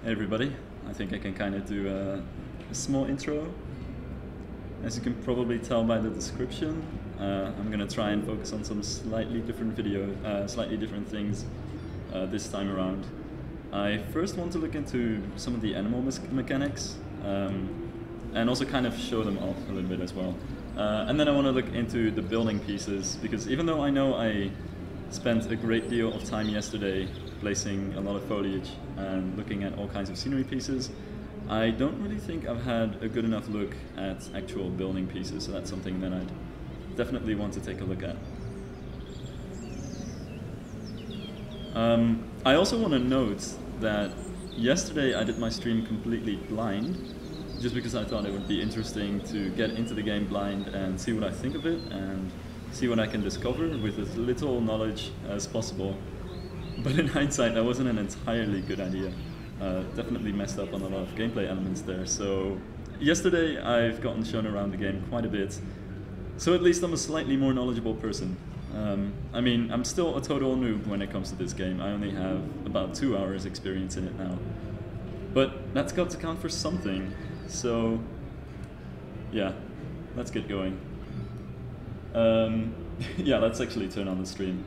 Hey everybody, I think I can kind of do a small intro. As you can probably tell by the description, I'm going to try and focus on some slightly different things this time around. I first want to look into some of the animal mechanics and also kind of show them off a little bit as well. And then I want to look into the building pieces, because even though I know I spent a great deal of time yesterday placing a lot of foliage and looking at all kinds of scenery pieces, I don't really think I've had a good enough look at actual building pieces, so that's something that I'd definitely want to take a look at. I also want to note that yesterday I did my stream completely blind, just because I thought it would be interesting to get into the game blind and see what I think of it and see what I can discover with as little knowledge as possible. But in hindsight, that wasn't an entirely good idea. Definitely messed up on a lot of gameplay elements there. So yesterday I've gotten shown around the game quite a bit, so at least I'm a slightly more knowledgeable person. I mean, I'm still a total noob when it comes to this game. I only have about 2 hours experience in it now. But that's got to count for something. So yeah, let's get going. Yeah, let's actually turn on the stream.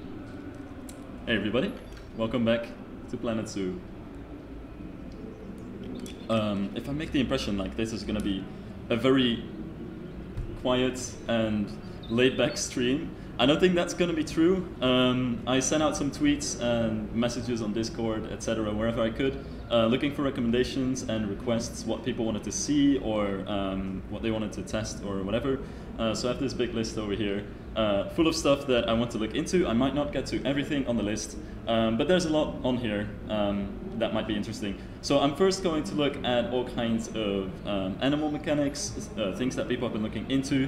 Hey everybody, welcome back to Planet Zoo. If I make the impression like this is going to be a very quiet and laid-back stream, I don't think that's going to be true. I sent out some tweets and messages on Discord, etc., wherever I could, looking for recommendations and requests, what people wanted to see or what they wanted to test or whatever. So I have this big list over here, full of stuff that I want to look into. I might not get to everything on the list, but there's a lot on here that might be interesting. So I'm first going to look at all kinds of animal mechanics, things that people have been looking into,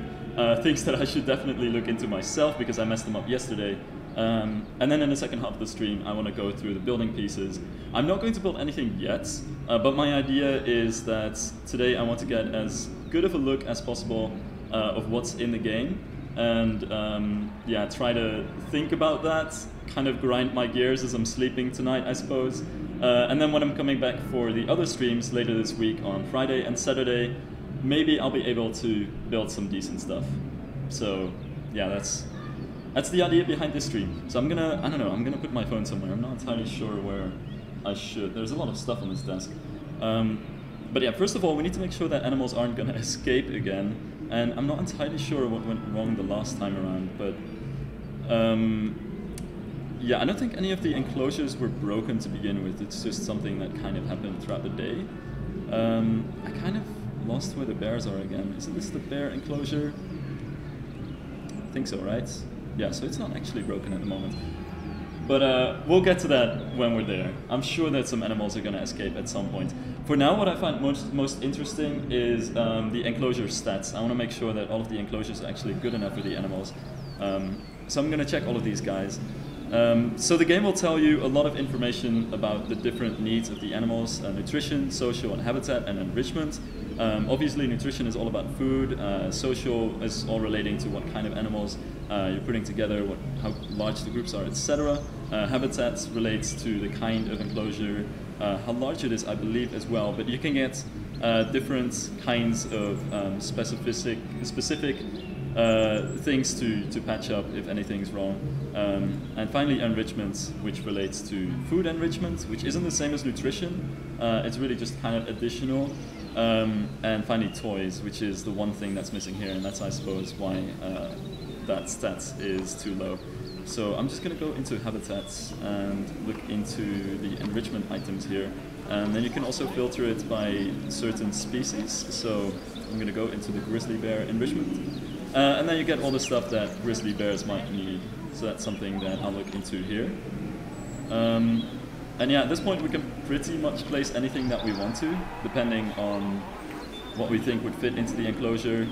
things that I should definitely look into myself because I messed them up yesterday. And then in the second half of the stream, I want to go through the building pieces. I'm not going to build anything yet, but my idea is that today I want to get as good of a look as possible of what's in the game, and yeah, try to think about that, kind of grind my gears as I'm sleeping tonight, I suppose. And then when I'm coming back for the other streams later this week on Friday and Saturday, maybe I'll be able to build some decent stuff. So yeah, that's the idea behind this stream. So I'm gonna put my phone somewhere. I'm not entirely sure where I should. There's a lot of stuff on this desk. But yeah, first of all, we need to make sure that animals aren't gonna escape again. And I'm not entirely sure what went wrong the last time around, but yeah, I don't think any of the enclosures were broken to begin with. It's just something that kind of happened throughout the day. I kind of lost where the bears are again. Isn't this the bear enclosure? I think so, right? Yeah, so it's not actually broken at the moment. But we'll get to that when we're there. I'm sure that some animals are going to escape at some point. For now, what I find most interesting is the enclosure stats. I want to make sure that all of the enclosures are actually good enough for the animals. So I'm going to check all of these guys. So the game will tell you a lot of information about the different needs of the animals, nutrition, social, and habitat, and enrichment. Obviously, nutrition is all about food. Social is all relating to what kind of animals you're putting together, how large the groups are, etc. Habitats relates to the kind of enclosure, how large it is, I believe, as well. But you can get different kinds of specific things to patch up if anything's wrong. And finally, enrichment, which relates to food enrichment, which isn't the same as nutrition. It's really just kind of additional. And finally, toys, which is the one thing that's missing here, and that's, I suppose, why that stats is too low. So I'm just going to go into habitats and look into the enrichment items here. And then you can also filter it by certain species. So I'm going to go into the grizzly bear enrichment. And then you get all the stuff that grizzly bears might need. So that's something that I'll look into here. And yeah, at this point we can pretty much place anything that we want to, depending on what we think would fit into the enclosure.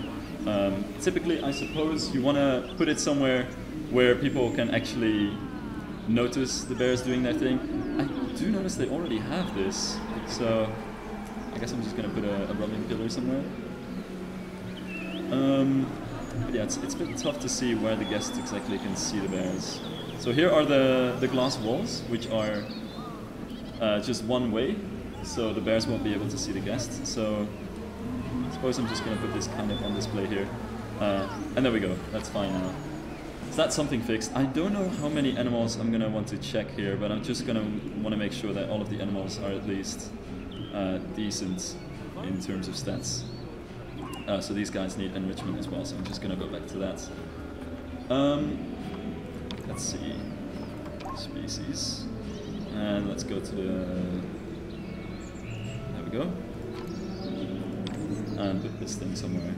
Typically, I suppose you want to put it somewhere where people can actually notice the bears doing their thing. I do notice they already have this, so I guess I'm just going to put a rubbing pillar somewhere. But yeah, it's a bit tough to see where the guests exactly can see the bears. So here are the glass walls, which are just one way, so the bears won't be able to see the guests. So I suppose I'm just going to put this kind of on display here. And there we go, that's fine now. So that's something fixed. I don't know how many animals I'm going to want to check here, but I'm just going to want to make sure that all of the animals are at least decent in terms of stats. So these guys need enrichment as well, so I'm just going to go back to that. Let's see, species, and let's go to the, there we go, and put this thing somewhere.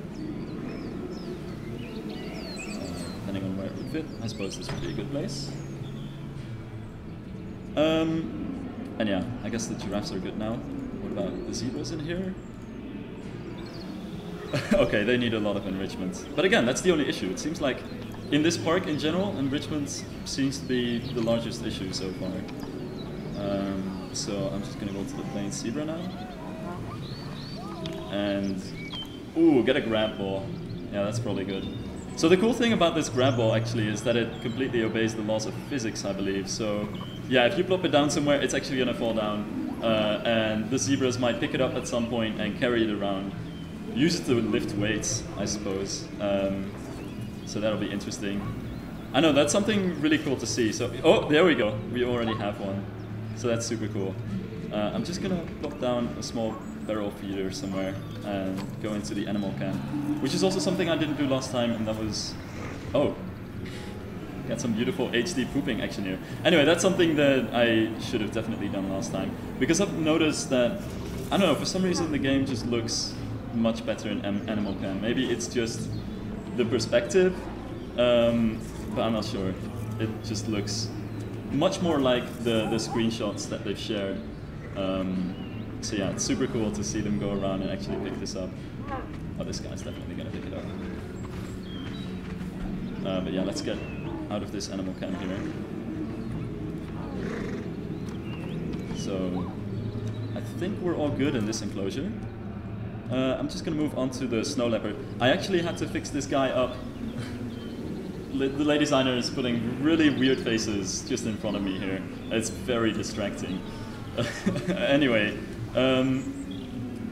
Depending on where it would fit, I suppose this would be a good place. And yeah, I guess the giraffes are good now. What about the zebras in here? Okay, they need a lot of enrichment. But again, that's the only issue. It seems like in this park in general, enrichment seems to be the largest issue so far. So I'm just going to go to the plain zebra now. And, ooh, get a grab ball. Yeah, that's probably good. So the cool thing about this grab ball actually is that it completely obeys the laws of physics, I believe. So yeah, if you plop it down somewhere, it's actually going to fall down. And the zebras might pick it up at some point and carry it around. Use it to lift weights, I suppose. So that'll be interesting. I know, that's something really cool to see. So, oh, there we go. We already have one. So that's super cool. I'm just going to plop down a small barrel feeder somewhere and go into the animal can, which is also something I didn't do last time, and that was, oh, got some beautiful HD pooping action here. Anyway, that's something that I should have definitely done last time, because I've noticed that, I don't know, for some reason the game just looks much better in animal can. Maybe it's just the perspective, but I'm not sure. It just looks much more like the screenshots that they've shared. So yeah, it's super cool to see them go around and actually pick this up. Oh, this guy's definitely going to pick it up. But yeah, let's get out of this animal can here. So I think we're all good in this enclosure. I'm just going to move on to the snow leopard. I actually had to fix this guy up. The lay designer is putting really weird faces just in front of me here. It's very distracting. Anyway,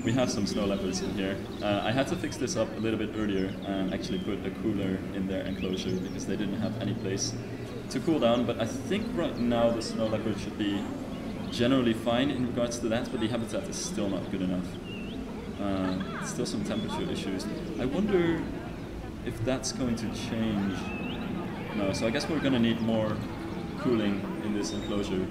we have some snow leopards in here. I had to fix this up a little bit earlier and actually put a cooler in their enclosure because they didn't have any place to cool down. But I think right now the snow leopard should be generally fine in regards to that, but the habitat is still not good enough. Still some temperature issues. I wonder if that's going to change. No, so I guess we're going to need more cooling in this enclosure.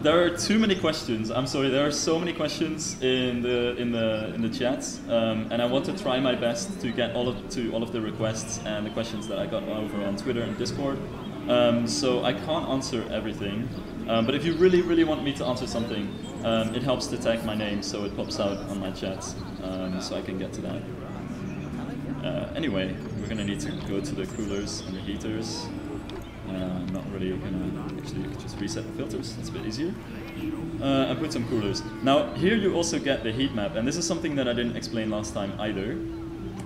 There are too many questions. I'm sorry. There are so many questions in the chat, and I want to try my best to get all of the requests and the questions that I got over on Twitter and Discord. So I can't answer everything. But if you really want me to answer something, it helps to tag my name so it pops out on my chat, so I can get to that. Anyway, we're gonna need to go to the coolers and the heaters. I'm not really gonna actually just reset the filters, that's a bit easier. And put some coolers. Now here you also get the heat map, and this is something that I didn't explain last time either.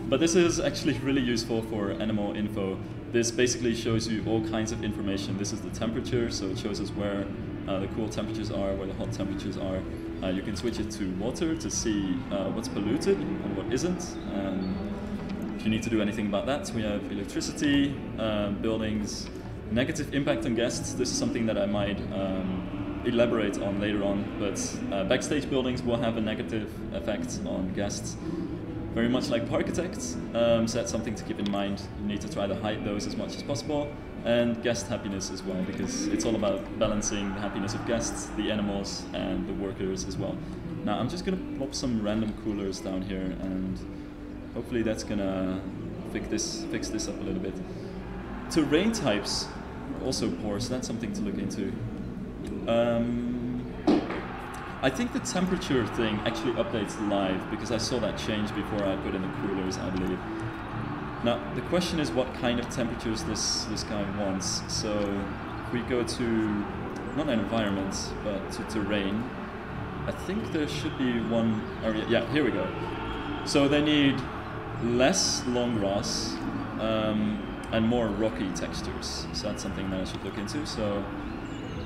But this is actually really useful for animal info. This basically shows you all kinds of information. This is the temperature, so it shows us where the cool temperatures are, where the hot temperatures are. You can switch it to water to see what's polluted and what isn't. If you need to do anything about that, we have electricity, buildings, negative impact on guests. This is something that I might elaborate on later on, but backstage buildings will have a negative effect on guests. Very much like architects, so that's something to keep in mind. You need to try to hide those as much as possible, and guest happiness as well, because it's all about balancing the happiness of guests, the animals, and the workers as well. Now I'm just going to plop some random coolers down here, and hopefully that's going to fix this up a little bit. Terrain types are also poor, so that's something to look into. I think the temperature thing actually updates live, because I saw that change before I put in the coolers, I believe. Now, the question is what kind of temperatures this guy wants. So, if we go to, not environment, but to terrain, I think there should be one area. Yeah, here we go. So they need less long grass, and more rocky textures. So that's something that I should look into. So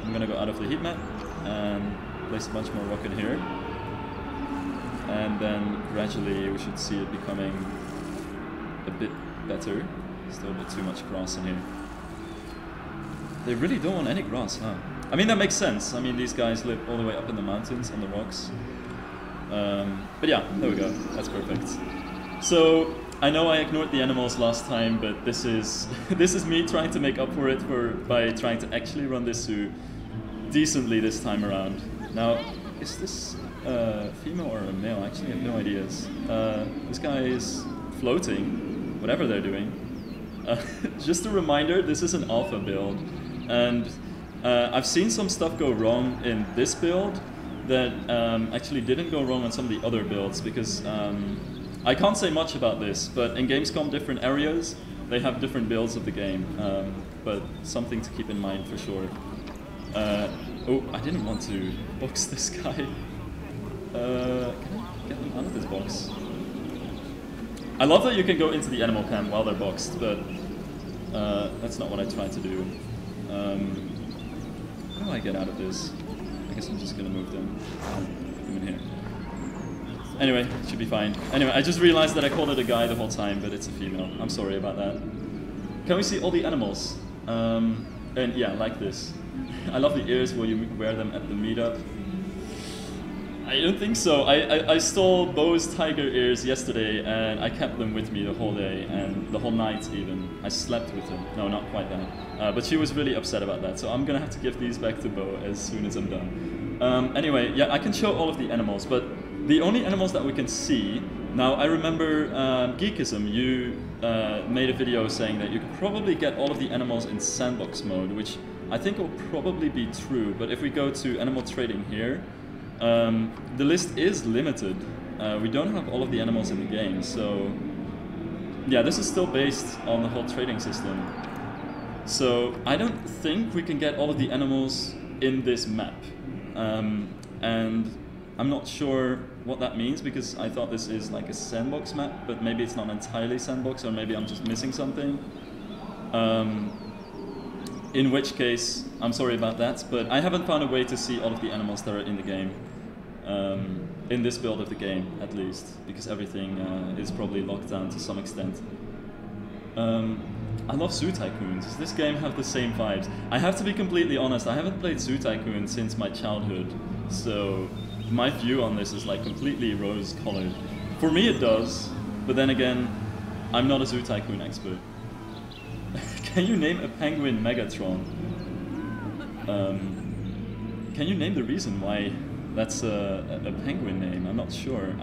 I'm gonna go out of the heat map and place a bunch more rock in here. And then gradually we should see it becoming a bit better. Still a bit too much grass in here. They really don't want any grass, huh? I mean, that makes sense. I mean, these guys live all the way up in the mountains on the rocks. But yeah, there we go. That's perfect. So I know I ignored the animals last time, but this is this is me trying to make up for it by trying to actually run this zoo decently this time around. Now, is this a female or a male? I actually have no ideas. This guy is floating, whatever they're doing. Just a reminder, this is an alpha build, and I've seen some stuff go wrong in this build that actually didn't go wrong on some of the other builds, because I can't say much about this, but in Gamescom different areas, they have different builds of the game, but something to keep in mind for sure. Oh, I didn't want to box this guy. Can I get them out of this box? I love that you can go into the animal cam while they're boxed, but that's not what I tried to do. How do I get out of this? I guess I'm just gonna move them. Put them in here. Anyway, it should be fine. Anyway, I just realized that I called it a guy the whole time, but it's a female. I'm sorry about that. Can we see all the animals? And yeah, like this. I love the ears where you wear them at the meetup. I don't think so. I stole Bo's tiger ears yesterday and I kept them with me the whole day and the whole night even. I slept with them. No, not quite that. But she was really upset about that, so I'm gonna have to give these back to Bo as soon as I'm done. Anyway, yeah, I can show all of the animals, but the only animals that we can see... Now, I remember Geekism, you made a video saying that you could probably get all of the animals in sandbox mode, which I think will probably be true, but if we go to animal trading here, the list is limited. We don't have all of the animals in the game, so yeah, this is still based on the whole trading system. So I don't think we can get all of the animals in this map. And I'm not sure what that means, because I thought this is like a sandbox map, but maybe it's not entirely sandbox, or maybe I'm just missing something. In which case, I'm sorry about that, but I haven't found a way to see all of the animals that are in the game. In this build of the game, at least, because everything is probably locked down to some extent. I love Zoo Tycoon. Does this game have the same vibes? I have to be completely honest, I haven't played Zoo Tycoon since my childhood, so my view on this is like completely rose-colored. For me it does, but then again, I'm not a Zoo Tycoon expert. Can you name a penguin Megatron? Can you name the reason why that's a penguin name? I'm not sure.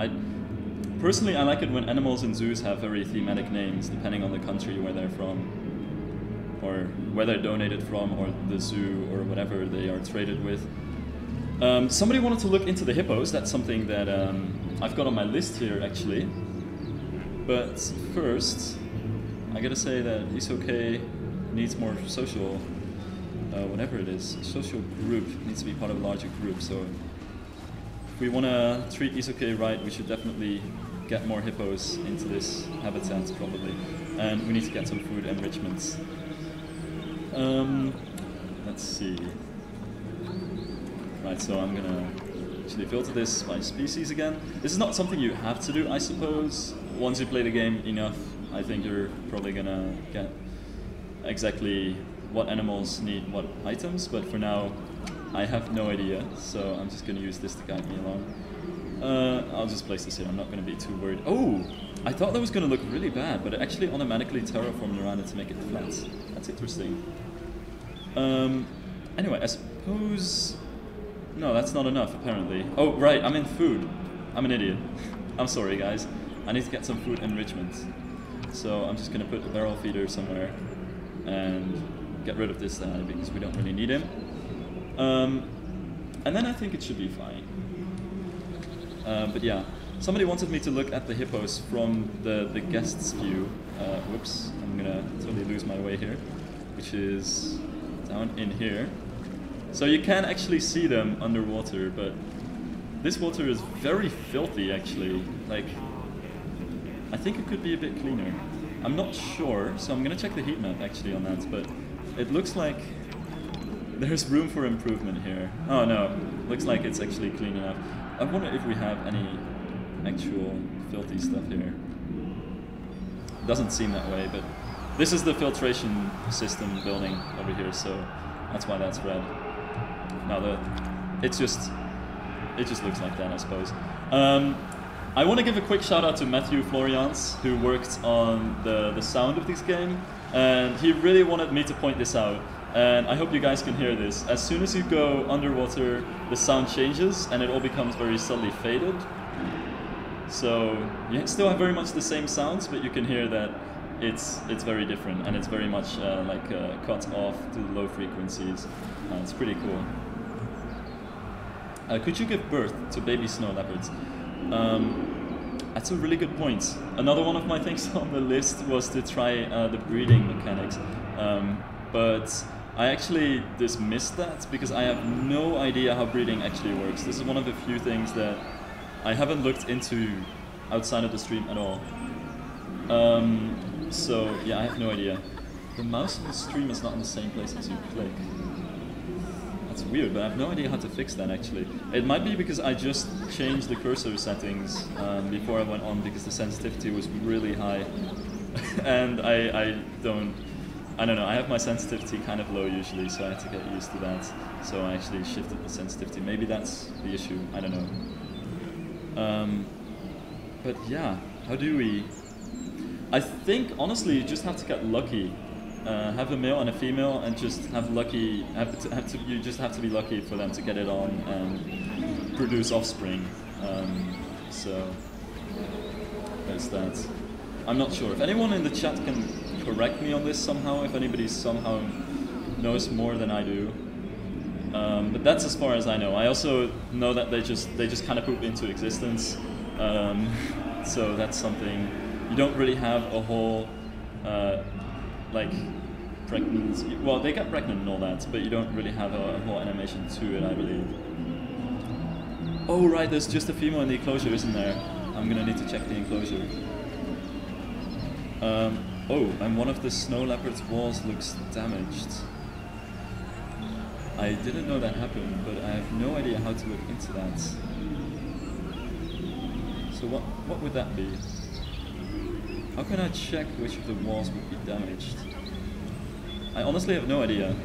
Personally, I like it when animals in zoos have very thematic names, depending on the country where they're from, or where they're donated from, or the zoo, or whatever they are traded with. Somebody wanted to look into the hippos. That's something that I've got on my list here, actually. But first, I gotta say that Isoke needs more social, whatever it is, social group, needs to be part of a larger group. So if we want to treat Isoke right, we should definitely get more hippos into this habitat, probably. And we need to get some food enrichments. Let's see. Right, so I'm gonna actually filter this by species again. This is not something you have to do, I suppose. Once you play the game enough, I think you're probably gonna get exactly what animals need what items, but for now, I have no idea, so I'm just gonna use this to guide me along. I'll just place this here, I'm not gonna be too worried. Oh! I thought that was gonna look really bad, but it actually automatically terraformed around it to make it flat. That's interesting. Anyway, I suppose... No, that's not enough, apparently. Oh, right, I'm in food. I'm an idiot. I'm sorry, guys. I need to get some food enrichment. So I'm just gonna put a barrel feeder somewhere and get rid of this guy because we don't really need him. And then I think it should be fine. But yeah, somebody wanted me to look at the hippos from the guest's view. Whoops, I'm gonna totally lose my way here, which is down in here. So you can actually see them underwater, but this water is very filthy actually. Like, I think it could be a bit cleaner. I'm not sure, so I'm gonna check the heat map actually on that, but it looks like there's room for improvement here. Oh no, looks like it's actually clean enough. I wonder if we have any actual filthy stuff here. Doesn't seem that way, but this is the filtration system building over here, so that's why that's red. No, it just looks like that, I suppose. I want to give a quick shout out to Matthew Florians, who worked on the sound of this game, and he really wanted me to point this out. And I hope you guys can hear this. As soon as you go underwater, the sound changes and it all becomes very subtly faded. So you still have very much the same sounds, but you can hear that it's very different, and it's very much cut off to low frequencies. It's pretty cool. Could you give birth to baby snow leopards? That's a really good point. Another one of my things on the list was to try the breeding mechanics, but I actually dismissed that because I have no idea how breeding actually works. This is one of the few things that I haven't looked into outside of the stream at all. So yeah, I have no idea. The mouse on the stream is not in the same place as you click. That's weird, but I have no idea how to fix that actually. It might be because I just changed the cursor settings before I went on, because the sensitivity was really high. And I don't know, I have my sensitivity kind of low usually, so I had to get used to that. So I actually shifted the sensitivity. Maybe that's the issue, I don't know. But yeah, how do we... I think, honestly, you just have to get lucky. Have a male and a female, and just have lucky. You just have to be lucky for them to get it on and produce offspring. So there's that. I'm not sure if anyone in the chat can correct me on this somehow. If anybody somehow knows more than I do, but that's as far as I know. I also know that they just kind of poop into existence. So that's something. You don't really have a whole like pregnancy. Well, they get pregnant and all that, but you don't really have a whole animation to it, I believe. Oh right, there's just a female in the enclosure, isn't there? I'm gonna need to check the enclosure. Oh, and one of the snow leopard's walls looks damaged. I didn't know that happened, but I have no idea how to look into that. So what would that be? How can I check which of the walls would be damaged? I honestly have no idea.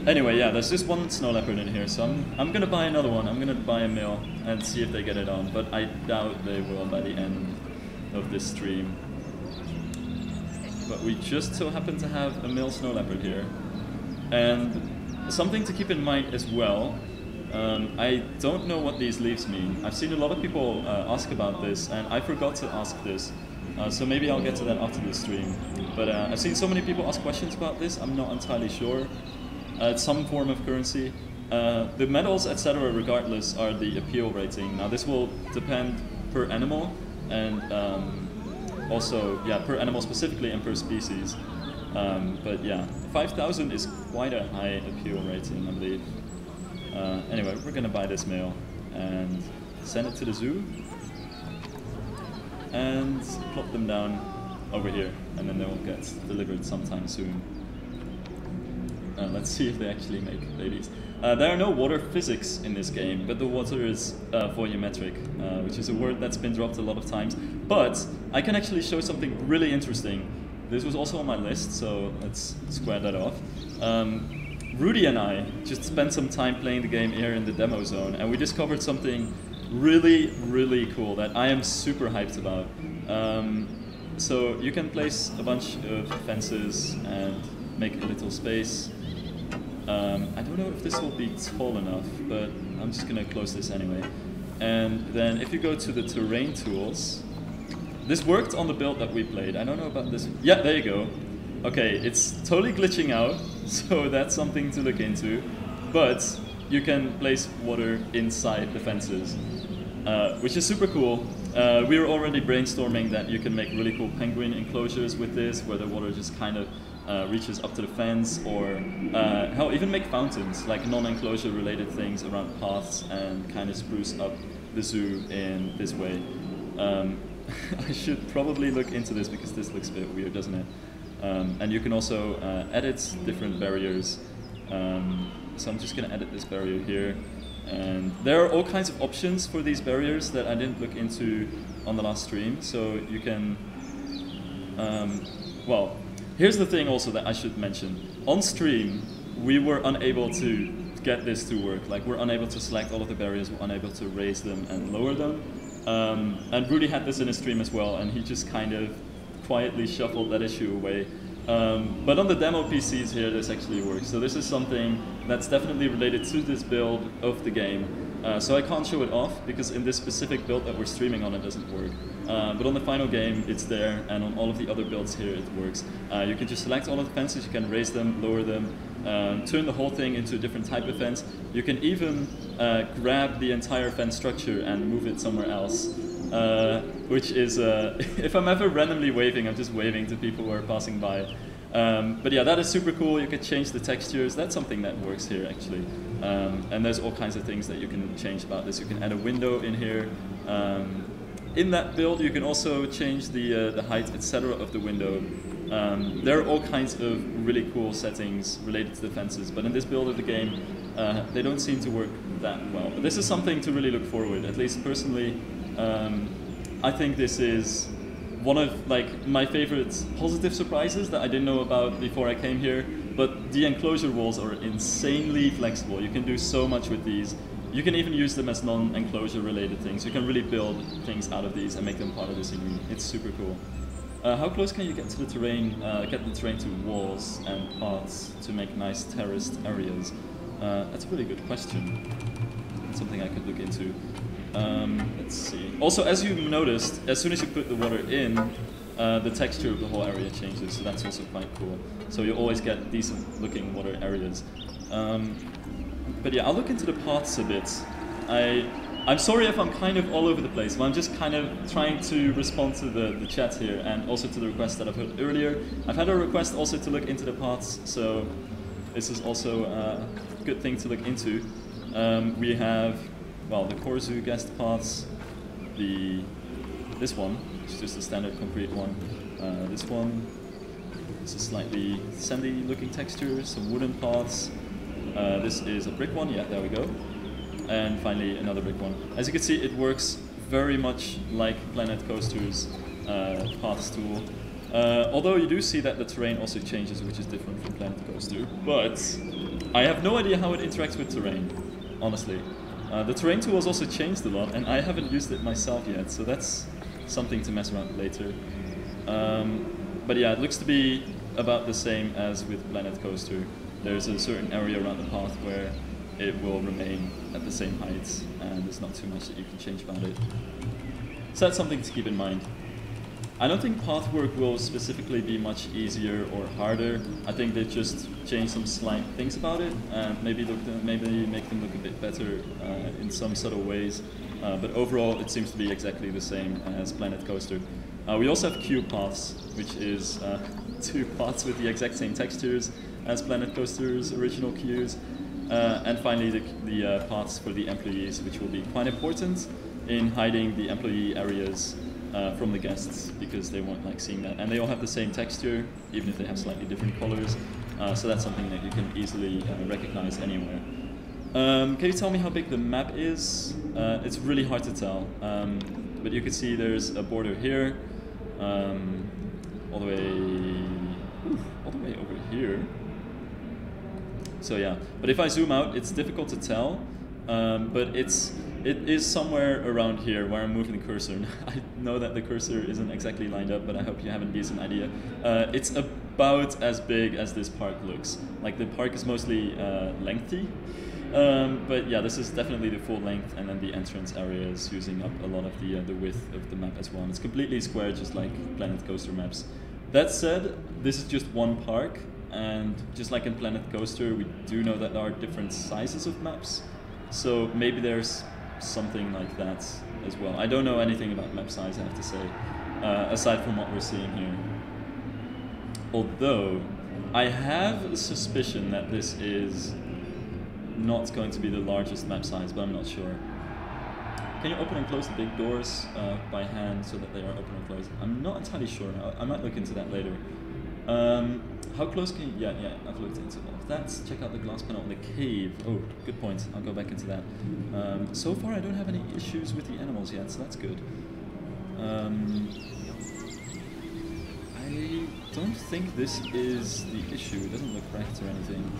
Anyway, yeah, there's just one snow leopard in here, so I'm gonna buy another one. I'm gonna buy a male and see if they get it on, but I doubt they will by the end of this stream. But we just so happen to have a male snow leopard here. And something to keep in mind as well, I don't know what these leaves mean. I've seen a lot of people ask about this, and I forgot to ask this. So maybe I'll get to that after the stream. But I've seen so many people ask questions about this, I'm not entirely sure. It's some form of currency. The medals, etc., regardless, are the appeal rating. Now this will depend per animal, and also, yeah, per animal specifically and per species. But yeah, 5,000 is quite a high appeal rating, I believe. Anyway, we're gonna buy this male and send it to the zoo and plop them down over here, and then they will get delivered sometime soon. Let's see if they actually make babies. There are no water physics in this game, but the water is volumetric, which is a word that's been dropped a lot of times. But I can actually show something really interesting. This was also on my list, so let's square that off. Rudy and I just spent some time playing the game here in the demo zone, and we discovered something really, really cool that I am super hyped about. So you can place a bunch of fences and make a little space. I don't know if this will be tall enough, but I'm just gonna close this anyway. And then if you go to the terrain tools, this worked on the build that we played. I don't know about this. Yeah, there you go. Okay, it's totally glitching out, so that's something to look into. But you can place water inside the fences, which is super cool. We were already brainstorming that you can make really cool penguin enclosures with this, where the water just kind of reaches up to the fence, or hell, even make fountains, like non-enclosure related things around paths, and kind of spruce up the zoo in this way. I should probably look into this because this looks a bit weird, doesn't it? And you can also edit different barriers. So I'm just going to edit this barrier here. And there are all kinds of options for these barriers that I didn't look into on the last stream. So you can, well, here's the thing also that I should mention. On stream, we were unable to get this to work. Like, we're unable to select all of the barriers, we're unable to raise them and lower them. And Rudy had this in his stream as well, and he just kind of quietly shuffled that issue away. But on the demo PCs here, this actually works. So this is something that's definitely related to this build of the game. So I can't show it off, because in this specific build that we're streaming on, it doesn't work. But on the final game, it's there, and on all of the other builds here, it works. You can just select all of the fences, you can raise them, lower them, turn the whole thing into a different type of fence. You can even grab the entire fence structure and move it somewhere else. Which is, if I'm ever randomly waving, I'm just waving to people who are passing by. But yeah, that is super cool. You can change the textures. That's something that works here, actually. And there's all kinds of things that you can change about this. You can add a window in here. In that build, you can also change the height, etc. of the window. There are all kinds of really cool settings related to the fences, but in this build of the game, they don't seem to work that well. But this is something to really look forward. At least personally, I think this is one of my favorite positive surprises that I didn't know about before I came here. But the enclosure walls are insanely flexible. You can do so much with these. You can even use them as non-enclosure related things. You can really build things out of these and make them part of the scene. It's super cool. How close can you get to the terrain? Get the terrain to walls and paths to make nice terraced areas? That's a really good question. It's something I could look into. Let's see. Also, as you noticed, as soon as you put the water in, the texture of the whole area changes, so that's also quite cool. So you always get decent looking water areas. But yeah, I'll look into the paths a bit. I'm sorry if I'm kind of all over the place, but I'm just kind of trying to respond to the chat here, and also to the request that I've heard earlier. I've had a request also to look into the paths, so this is also a good thing to look into. We have, well, the Corzu guest paths, this one, which is just a standard concrete one. This one, this is slightly sandy looking texture, some wooden paths. This is a brick one, yeah, there we go. And finally another brick one. As you can see, it works very much like Planet Coaster's paths tool. Although you do see that the terrain also changes, which is different from Planet Coaster. But I have no idea how it interacts with terrain, honestly. The terrain tool has also changed a lot, and I haven't used it myself yet, so that's something to mess around with later. But yeah, it looks to be about the same as with Planet Coaster. There's a certain area around the path where it will remain at the same height, and there's not too much that you can change about it. So that's something to keep in mind. I don't think path work will specifically be much easier or harder. I think they just change some slight things about it, and maybe make them look a bit better in some subtle ways. But overall, it seems to be exactly the same as Planet Coaster. We also have queue paths, which is 2 paths with the exact same textures as Planet Coaster's original queues. And finally, the paths for the employees, which will be quite important in hiding the employee areas from the guests, because they won't like seeing that. And they all have the same texture, even if they have slightly different colors. So that's something that you can easily recognize anywhere. Can you tell me how big the map is? It's really hard to tell. But you can see there's a border here, all the way over here. So yeah, but if I zoom out, it's difficult to tell, but it is somewhere around here where I'm moving the cursor. I know that the cursor isn't exactly lined up, but I hope you have a decent idea. It's about as big as this park looks. Like, the park is mostly lengthy, but yeah, this is definitely the full length, and then the entrance area is using up a lot of the width of the map as well. And it's completely square, just like Planet Coaster maps. That said, this is just one park. And just like in Planet Coaster, we do know that there are different sizes of maps. So maybe there's something like that as well. I don't know anything about map size, I have to say, aside from what we're seeing here. Although, I have a suspicion that this is not going to be the largest map size, but I'm not sure. Can you open and close the big doors by hand so that they are open and closed? I'm not entirely sure. I might look into that later. How close can you... Yeah, I've looked into all of that. Check out the glass panel in the cave. Oh, good point. I'll go back into that. So far, I don't have any issues with the animals yet, so that's good. I don't think this is the issue. It doesn't look cracked or anything.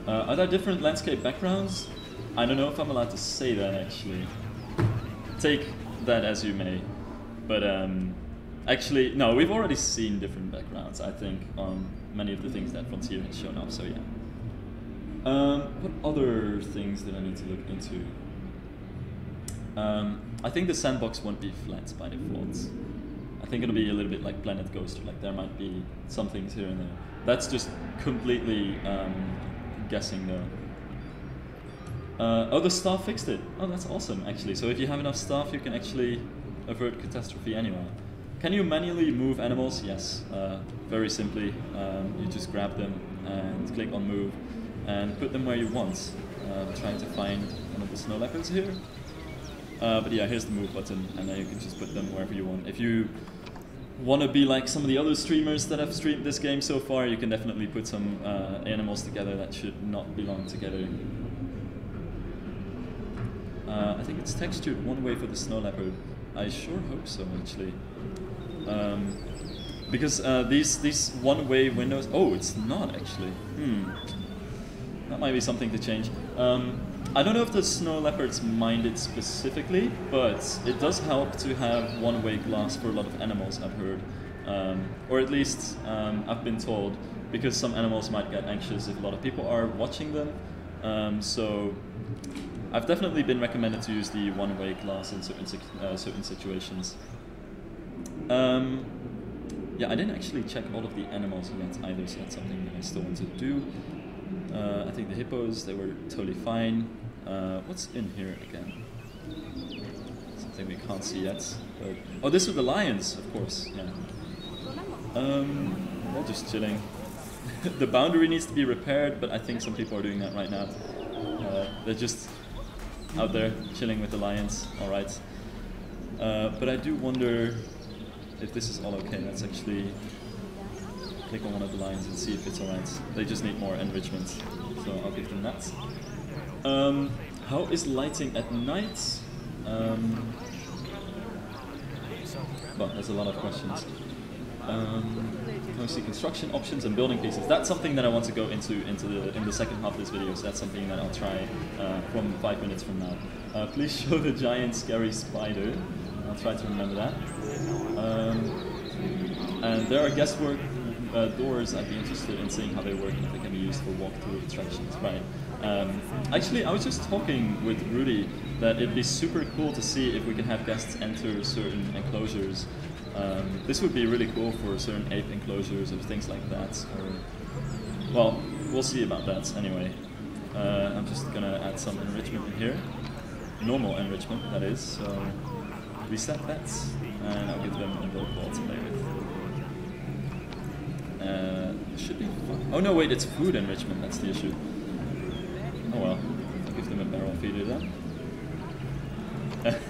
Are there different landscape backgrounds? I don't know if I'm allowed to say that, actually. Take that as you may. But actually, no, we've already seen different backgrounds, I think, on many of the things that Frontier has shown off, so yeah. What other things did I need to look into? I think the sandbox won't be flat by default. I think it'll be a little bit like Planet Coaster, like there might be some things here and there. That's just completely guessing though. Oh, the staff fixed it. Oh, that's awesome, actually. So if you have enough staff, you can actually avert catastrophe anywhere. Can you manually move animals? Yes, very simply. You just grab them and click on move and put them where you want. Trying to find one of the snow leopards here. But yeah, here's the move button, and then you can just put them wherever you want. If you want to be like some of the other streamers that have streamed this game so far, you can definitely put some animals together that should not belong together. I think it's textured one way for the snow leopard. I sure hope so, actually. Because these one-way windows... Oh, it's not, actually. That might be something to change. I don't know if the snow leopards mind it specifically, but it does help to have one-way glass for a lot of animals, I've heard. Or at least I've been told, because some animals might get anxious if a lot of people are watching them. So I've definitely been recommended to use the one-way glass in certain situations. Yeah, I didn't actually check all of the animals yet either, so that's something that I still want to do. I think the hippos, they were totally fine. What's in here again? Something we can't see yet. But, oh, this with the lions, of course. Yeah. They're just chilling. The boundary needs to be repaired, but I think some people are doing that right now. They're just out there chilling with the lions. All right. But I do wonder if this is all okay. Let's actually click on one of the lines and see if it's alright. They just need more enrichment, so I'll give them that. How is lighting at night? Well, there's a lot of questions. Can we see construction options and building pieces? That's something that I want to go into in the second half of this video, so that's something that I'll try from 5 minutes from now. Please show the giant scary spider. I'll try to remember that. And there are guesswork doors. I'd be interested in seeing how they work and if they can be used for walkthrough attractions. Right. Actually, I was just talking with Rudy that it'd be super cool to see if we can have guests enter certain enclosures. This would be really cool for certain ape enclosures or things like that. Or, well, we'll see about that anyway. I'm just gonna add some enrichment in here. Normal enrichment, that is. So reset that, and I'll give them a build ball to play with. Should be fun. Oh no, wait, it's food enrichment, that's the issue. Oh well, I'll give them a barrel feeder then.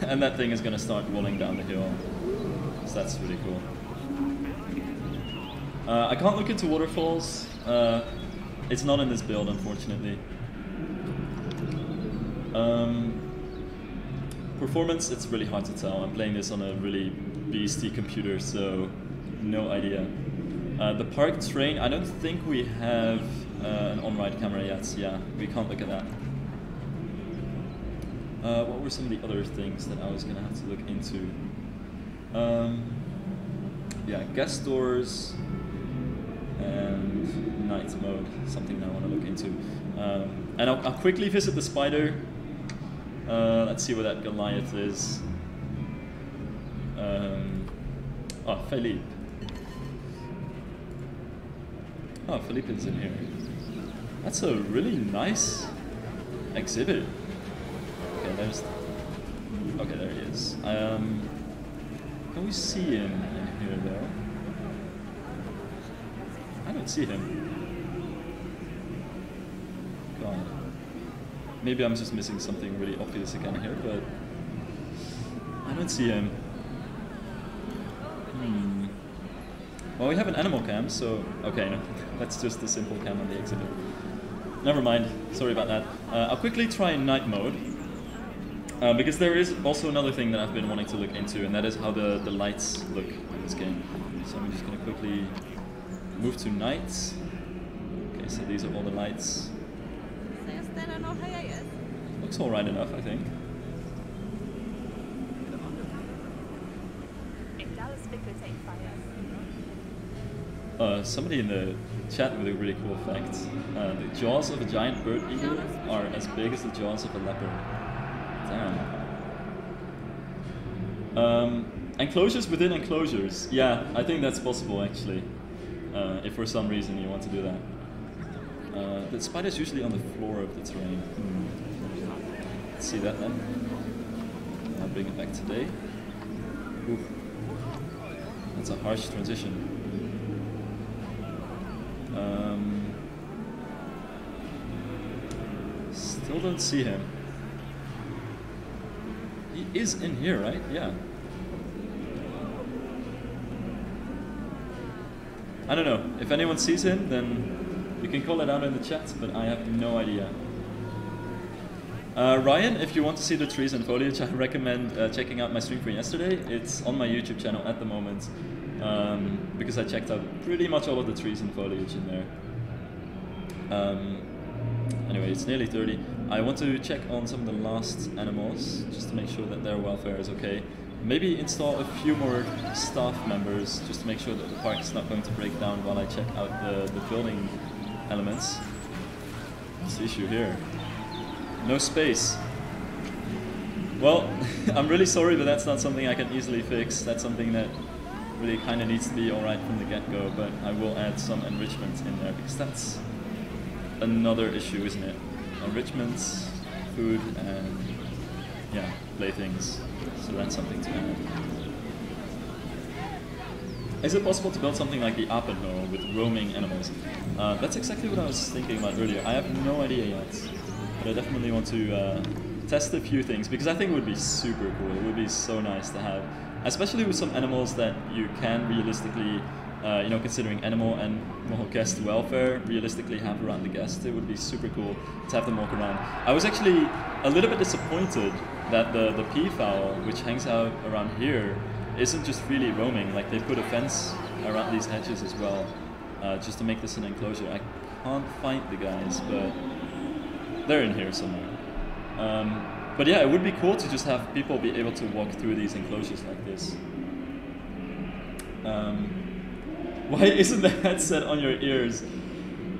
And that thing is going to start rolling down the hill. So that's really cool. I can't look into Waterfalls. It's not in this build, unfortunately. Performance, it's really hard to tell. I'm playing this on a really beastie computer, so no idea. The park train, I don't think we have an on-ride camera yet. Yeah, we can't look at that. What were some of the other things that I was going to have to look into? Yeah, guest doors and night mode, something that I want to look into. And I'll quickly visit the spider. Let's see where that Goliath is. Oh, Philippe. Oh, Philippe is in here. That's a really nice exhibit. Okay, there he is. Can we see him in here though? I don't see him. God. maybe I'm just missing something really obvious again here, but I don't see him. Well, we have an animal cam, so okay, no, that's just the simple cam on the exhibit. Never mind, sorry about that. I'll quickly try night mode, because there is also another thing that I've been wanting to look into, and that is how the lights look in this game. So I'm just going to quickly move to night. Okay, so these are all the lights. Looks alright enough, I think. Somebody in the chat with a really cool fact. The jaws of a giant bird eagle are as big as the jaws of a leopard. Damn. Enclosures within enclosures. Yeah, I think that's possible actually. If for some reason you want to do that. The spider's usually on the floor of the terrain. Let's see that then. I'll bring it back today. Oof. That's a harsh transition. Still don't see him. He is in here, right? Yeah. I don't know. If anyone sees him, then you can call it out in the chat, but I have no idea. Ryan, if you want to see the trees and foliage, I recommend checking out my stream from yesterday. It's on my YouTube channel at the moment, because I checked out pretty much all of the trees and foliage in there. Anyway, it's nearly 30. I want to check on some of the last animals, just to make sure that their welfare is okay. Maybe install a few more staff members, just to make sure that the park is not going to break down while I check out the building elements. What's the issue here? No space. Well, I'm really sorry, but that's not something I can easily fix. That's something that really kind of needs to be alright from the get-go, but I will add some enrichment in there, because that's another issue, isn't it? Enrichments, food, and yeah, playthings. So that's something to add. Is it possible to build something like the Opaque with roaming animals? That's exactly what I was thinking about earlier. I have no idea yet, but I definitely want to test a few things, because I think it would be super cool. It would be so nice to have, especially with some animals that you can realistically, you know, considering animal and guest welfare, realistically have around the guest. It would be super cool to have them walk around. I was actually a little bit disappointed that the peafowl, which hangs out around here, isn't just really roaming. Like, they put a fence around these hedges as well, just to make this an enclosure. I can't find the guys, but they're in here somewhere. But yeah, it would be cool to just have people be able to walk through these enclosures like this. Why isn't the headset on your ears?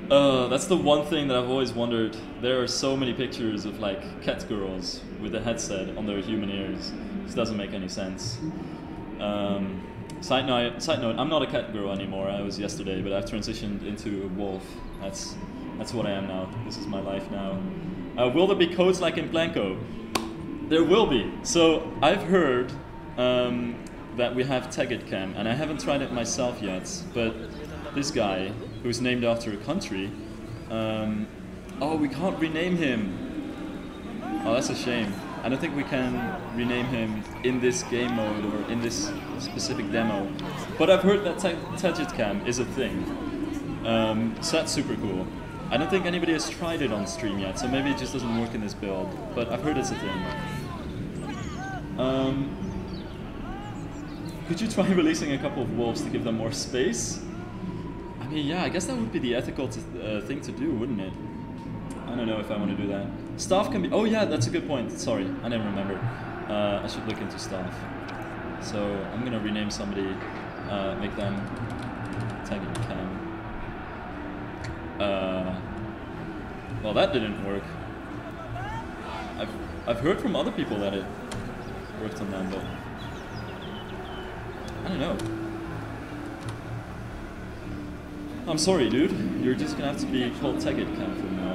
That's the one thing that I've always wondered. There are so many pictures of like cat girls with a headset on their human ears. This doesn't make any sense. Side note, I'm not a cat girl anymore. I was yesterday, but I've transitioned into a wolf. That's what I am now. This is my life now. Will there be codes like in Blanco? There will be. So I've heard that we have Tegged Cam, and I haven't tried it myself yet, but this guy, who's named after a country, oh, we can't rename him. Oh, that's a shame. I don't think we can rename him in this game mode or in this specific demo. But I've heard that Tegged Cam is a thing. So that's super cool. I don't think anybody has tried it on stream yet, so maybe it just doesn't work in this build, but I've heard it's a thing. Could you try releasing a couple of wolves to give them more space? I mean, yeah, I guess that would be the ethical thing to do, wouldn't it? I don't know if I want to do that. Staff can be... Oh yeah, that's a good point. Sorry, I didn't remember. I should look into staff. So I'm going to rename somebody, make them Tegged Cam. Well, that didn't work. I've heard from other people that it worked on them, but I don't know. I'm sorry, dude. You're just gonna have to be called Tegged Cam from now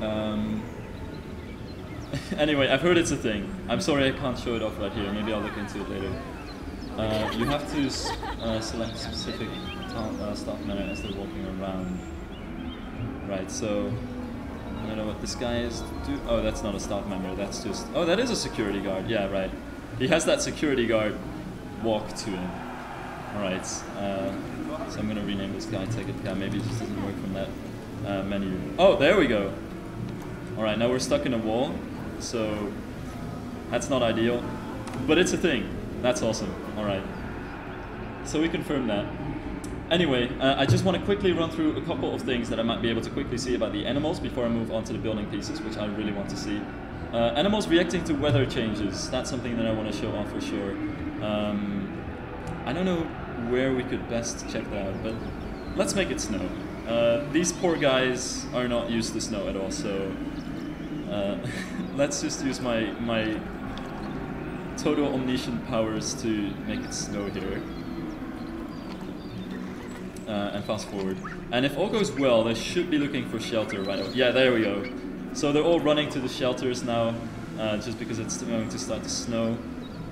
on. Anyway, I've heard it's a thing. I'm sorry I can't show it off right here. Maybe I'll look into it later. You have to select specific staff member as they're walking around. Right, so I don't know what this guy is do. Oh, that's not a staff member, that's just... Oh, that is a security guard, yeah, right. He has that security guard walk to him. Alright, so I'm gonna rename this guy Ticket Cab. Maybe it just doesn't work from that menu. Oh, there we go. Alright, now we're stuck in a wall, so that's not ideal. But it's a thing. That's awesome. Alright. So we confirmed that. Anyway, I just want to quickly run through a couple of things that I might be able to quickly see about the animals before I move on to the building pieces, which I really want to see. Animals reacting to weather changes. That's something that I want to show off for sure. I don't know where we could best check that out, but let's make it snow. These poor guys are not used to snow at all, so let's just use my total omniscient powers to make it snow here. And fast forward. And if all goes well, they should be looking for shelter right away. Yeah, there we go. So they're all running to the shelters now, just because it's going to start to snow.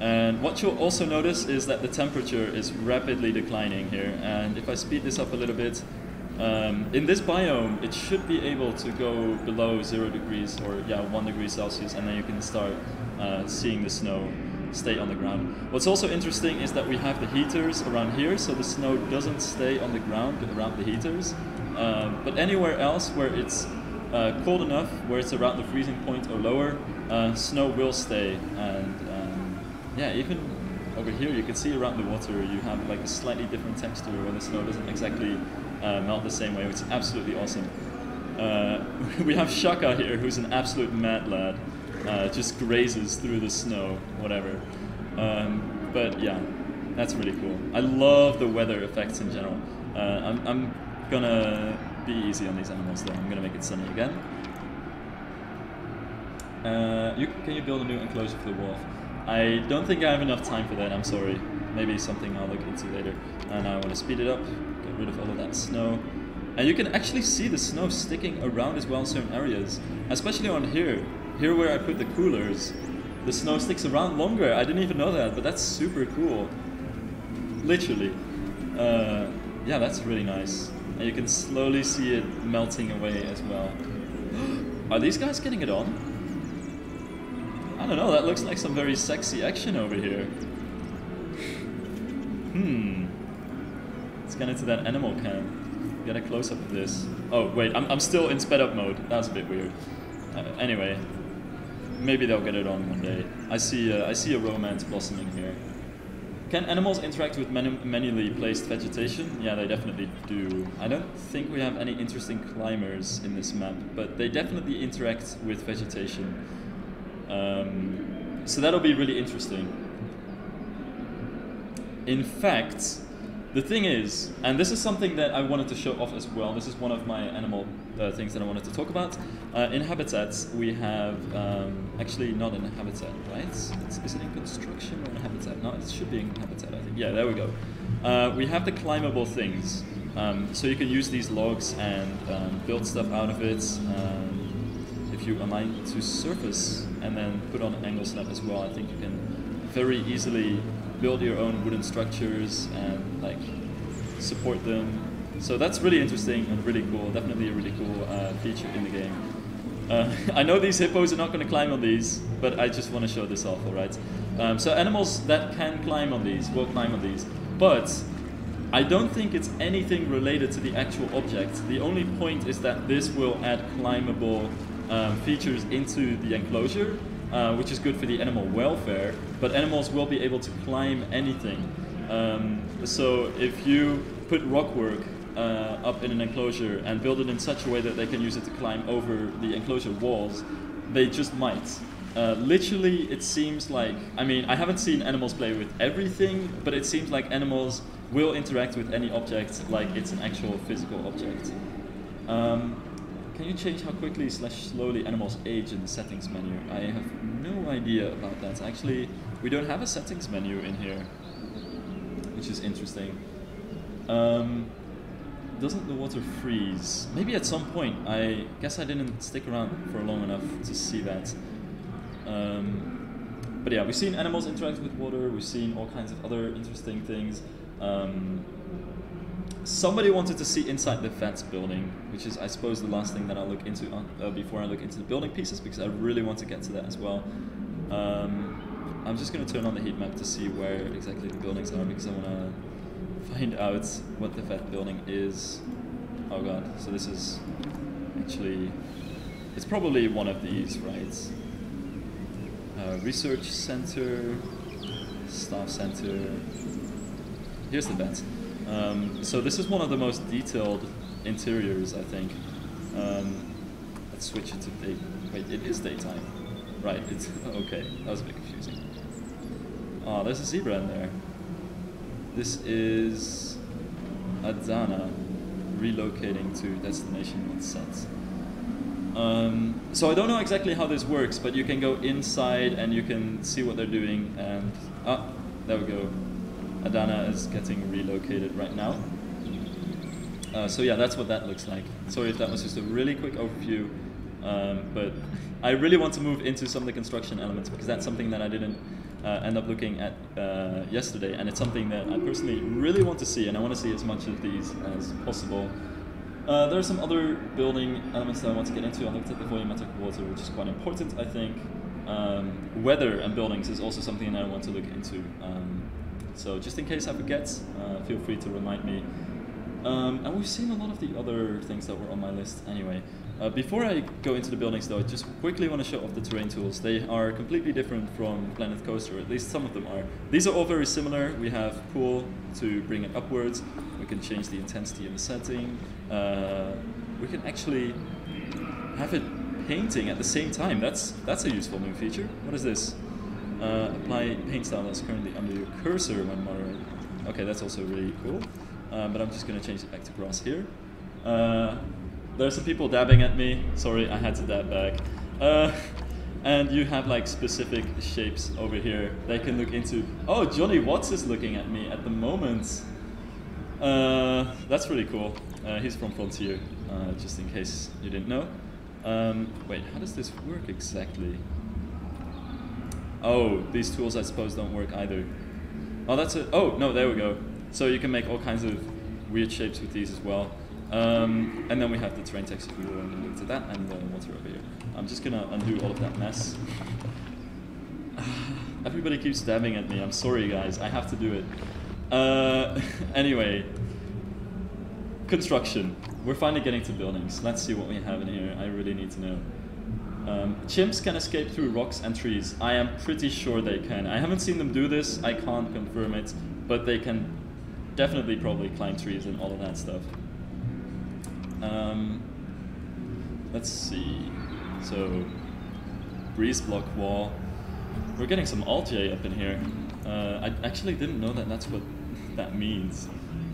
And what you'll also notice is that the temperature is rapidly declining here. And if I speed this up a little bit, in this biome, it should be able to go below 0 degrees, or yeah, 1 degree Celsius, and then you can start seeing the snow stay on the ground. What's also interesting is that we have the heaters around here, so the snow doesn't stay on the ground around the heaters. But anywhere else where it's cold enough, where it's around the freezing point or lower, snow will stay. And yeah, even over here you can see around the water you have like a slightly different texture where the snow doesn't exactly melt the same way, which is absolutely awesome. We have Shaka here, who's an absolute mad lad. Just grazes through the snow, whatever. But yeah, that's really cool. I love the weather effects in general. I'm gonna be easy on these animals though. I'm gonna make it sunny again. Can you build a new enclosure for the wolf? I don't think I have enough time for that, I'm sorry. Maybe something I'll look into later. And I want to speed it up, get rid of all of that snow. And you can actually see the snow sticking around as well in certain areas, especially on here. Here where I put the coolers, the snow sticks around longer. I didn't even know that, but that's super cool. Literally. Yeah, that's really nice. And you can slowly see it melting away as well. Are these guys getting it on? I don't know, that looks like some very sexy action over here. Let's get into that animal cam. Get a close-up of this. Oh, wait, I'm still in sped-up mode. That's a bit weird. Anyway, maybe they'll get it on one day. I see a romance blossoming here. Can animals interact with manually placed vegetation? Yeah, they definitely do. I don't think we have any interesting climbers in this map, but they definitely interact with vegetation. So that'll be really interesting. In fact, the thing is, and this is something that I wanted to show off as well, this is one of my animal things that I wanted to talk about. In habitats, we have, actually not in a habitat, right? Is it in construction or in habitat? No, it should be in habitat, I think. Yeah, there we go. We have the climbable things. So you can use these logs and build stuff out of it. If you align to surface and then put on an angle slab as well, I think you can very easily build your own wooden structures and like support them. So that's really interesting and really cool. Definitely a really cool feature in the game. I know these hippos are not going to climb on these, but I just want to show this off, alright? So animals that can climb on these will climb on these, but I don't think it's anything related to the actual object. The only point is that this will add climbable features into the enclosure, which is good for the animal welfare, but animals will be able to climb anything. So if you put rock work up in an enclosure and build it in such a way that they can use it to climb over the enclosure walls, they just might. Literally, it seems like, I mean, I haven't seen animals play with everything, but it seems like animals will interact with any object like it's an actual physical object. Can you change how quickly / slowly animals age in the settings menu? I have no idea about that. Actually, we don't have a settings menu in here, which is interesting. Doesn't the water freeze? Maybe at some point. I guess I didn't stick around for long enough to see that. But yeah, we've seen animals interact with water, we've seen all kinds of other interesting things. Somebody wanted to see inside the vents building, which is, I suppose, the last thing that I'll look into before I look into the building pieces, because I really want to get to that as well. I'm just going to turn on the heat map to see where exactly the buildings are, because I want to find out what the vet building is. Oh god, so this is actually, it's probably one of these, right? Research center, staff center. Here's the vet. So this is one of the most detailed interiors, I think. Let's switch it to day. Wait, it is daytime. Right, it's okay. That was a bit confusing. Oh, there's a zebra in there. This is Adana relocating to destination not set. So I don't know exactly how this works, but you can go inside and you can see what they're doing. And there we go. Adana is getting relocated right now. So yeah, that's what that looks like. Sorry if that was just a really quick overview, but I really want to move into some of the construction elements, because that's something that I didn't end up looking at yesterday, and it's something that I personally really want to see, and I want to see as much of these as possible. There are some other building elements that I want to get into. I looked at the volumetric water, which is quite important, I think. Weather and buildings is also something that I want to look into. So just in case I forget, feel free to remind me. And we've seen a lot of the other things that were on my list anyway. Before I go into the buildings though, I just quickly want to show off the terrain tools. They are completely different from Planet Coaster, at least some of them are. These are all very similar. We have pool to bring it upwards. We can change the intensity of the setting. We can actually have it painting at the same time. That's a useful new feature. What is this? Apply paint style that's currently under your cursor when moderating. Okay, that's also really cool. But I'm just going to change it back to grass here. There's some people dabbing at me. Sorry, I had to dab back. And you have like specific shapes over here they can look into. Oh, Johnny Watts is looking at me at the moment. That's really cool. He's from Frontier, just in case you didn't know. Wait, how does this work exactly? Oh, these tools I suppose don't work either. Oh, that's it. Oh, no, there we go. So you can make all kinds of weird shapes with these as well. And then we have the terrain text if we want to look to that, and the water over here. I'm just gonna undo all of that mess. Everybody keeps dabbing at me. I'm sorry, guys. I have to do it. Anyway, construction. We're finally getting to buildings. Let's see what we have in here. I really need to know. Chimps can escape through rocks and trees. I am pretty sure they can. I haven't seen them do this. I can't confirm it, but they can definitely probably climb trees and all of that stuff. Let's see. So, breeze block wall. We're getting some Alt-J up in here. I actually didn't know that that's what that means.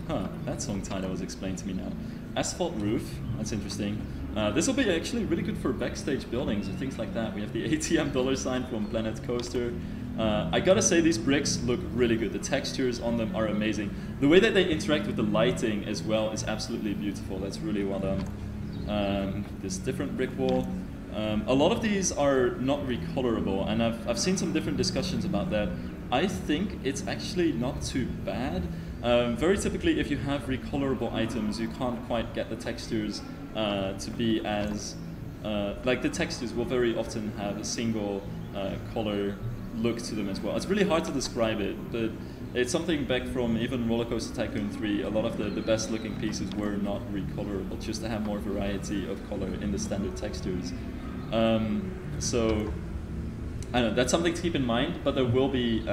Huh, that song title was explained to me now. Asphalt Roof, that's interesting. This will be actually really good for backstage buildings or things like that. We have the ATM $ from Planet Coaster. I gotta say, these bricks look really good. The textures on them are amazing. The way that they interact with the lighting as well is absolutely beautiful. That's really well done. This different brick wall. A lot of these are not recolorable, and I've seen some different discussions about that. I think it's actually not too bad. Very typically, if you have recolorable items, you can't quite get the textures to be as... like the textures will very often have a single color look to them as well. It's really hard to describe it, but it's something back from even Roller Coaster Tycoon 3. A lot of the best looking pieces were not recolorable, just to have more variety of color in the standard textures. So, I don't know, that's something to keep in mind, but there will be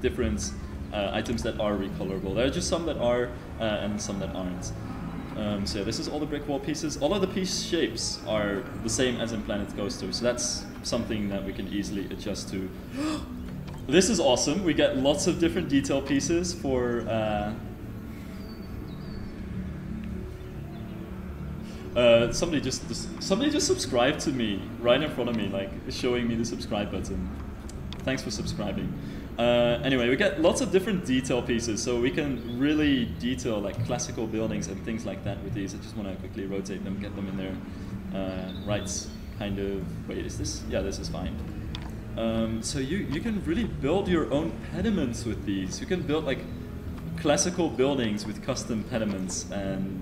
different items that are recolorable. There are just some that are and some that aren't. So yeah, this is all the brick wall pieces. All of the piece shapes are the same as in Planet Coaster, so that's something that we can easily adjust to. This is awesome. We get lots of different detail pieces for... somebody just subscribed to me right in front of me, like showing me the subscribe button. Thanks for subscribing. Anyway, we get lots of different detail pieces, so we can really detail like classical buildings and things like that with these. I just want to quickly rotate them, get them in there. Right, kind of. Wait, is this? Yeah, this is fine. So you can really build your own pediments with these. You can build like classical buildings with custom pediments and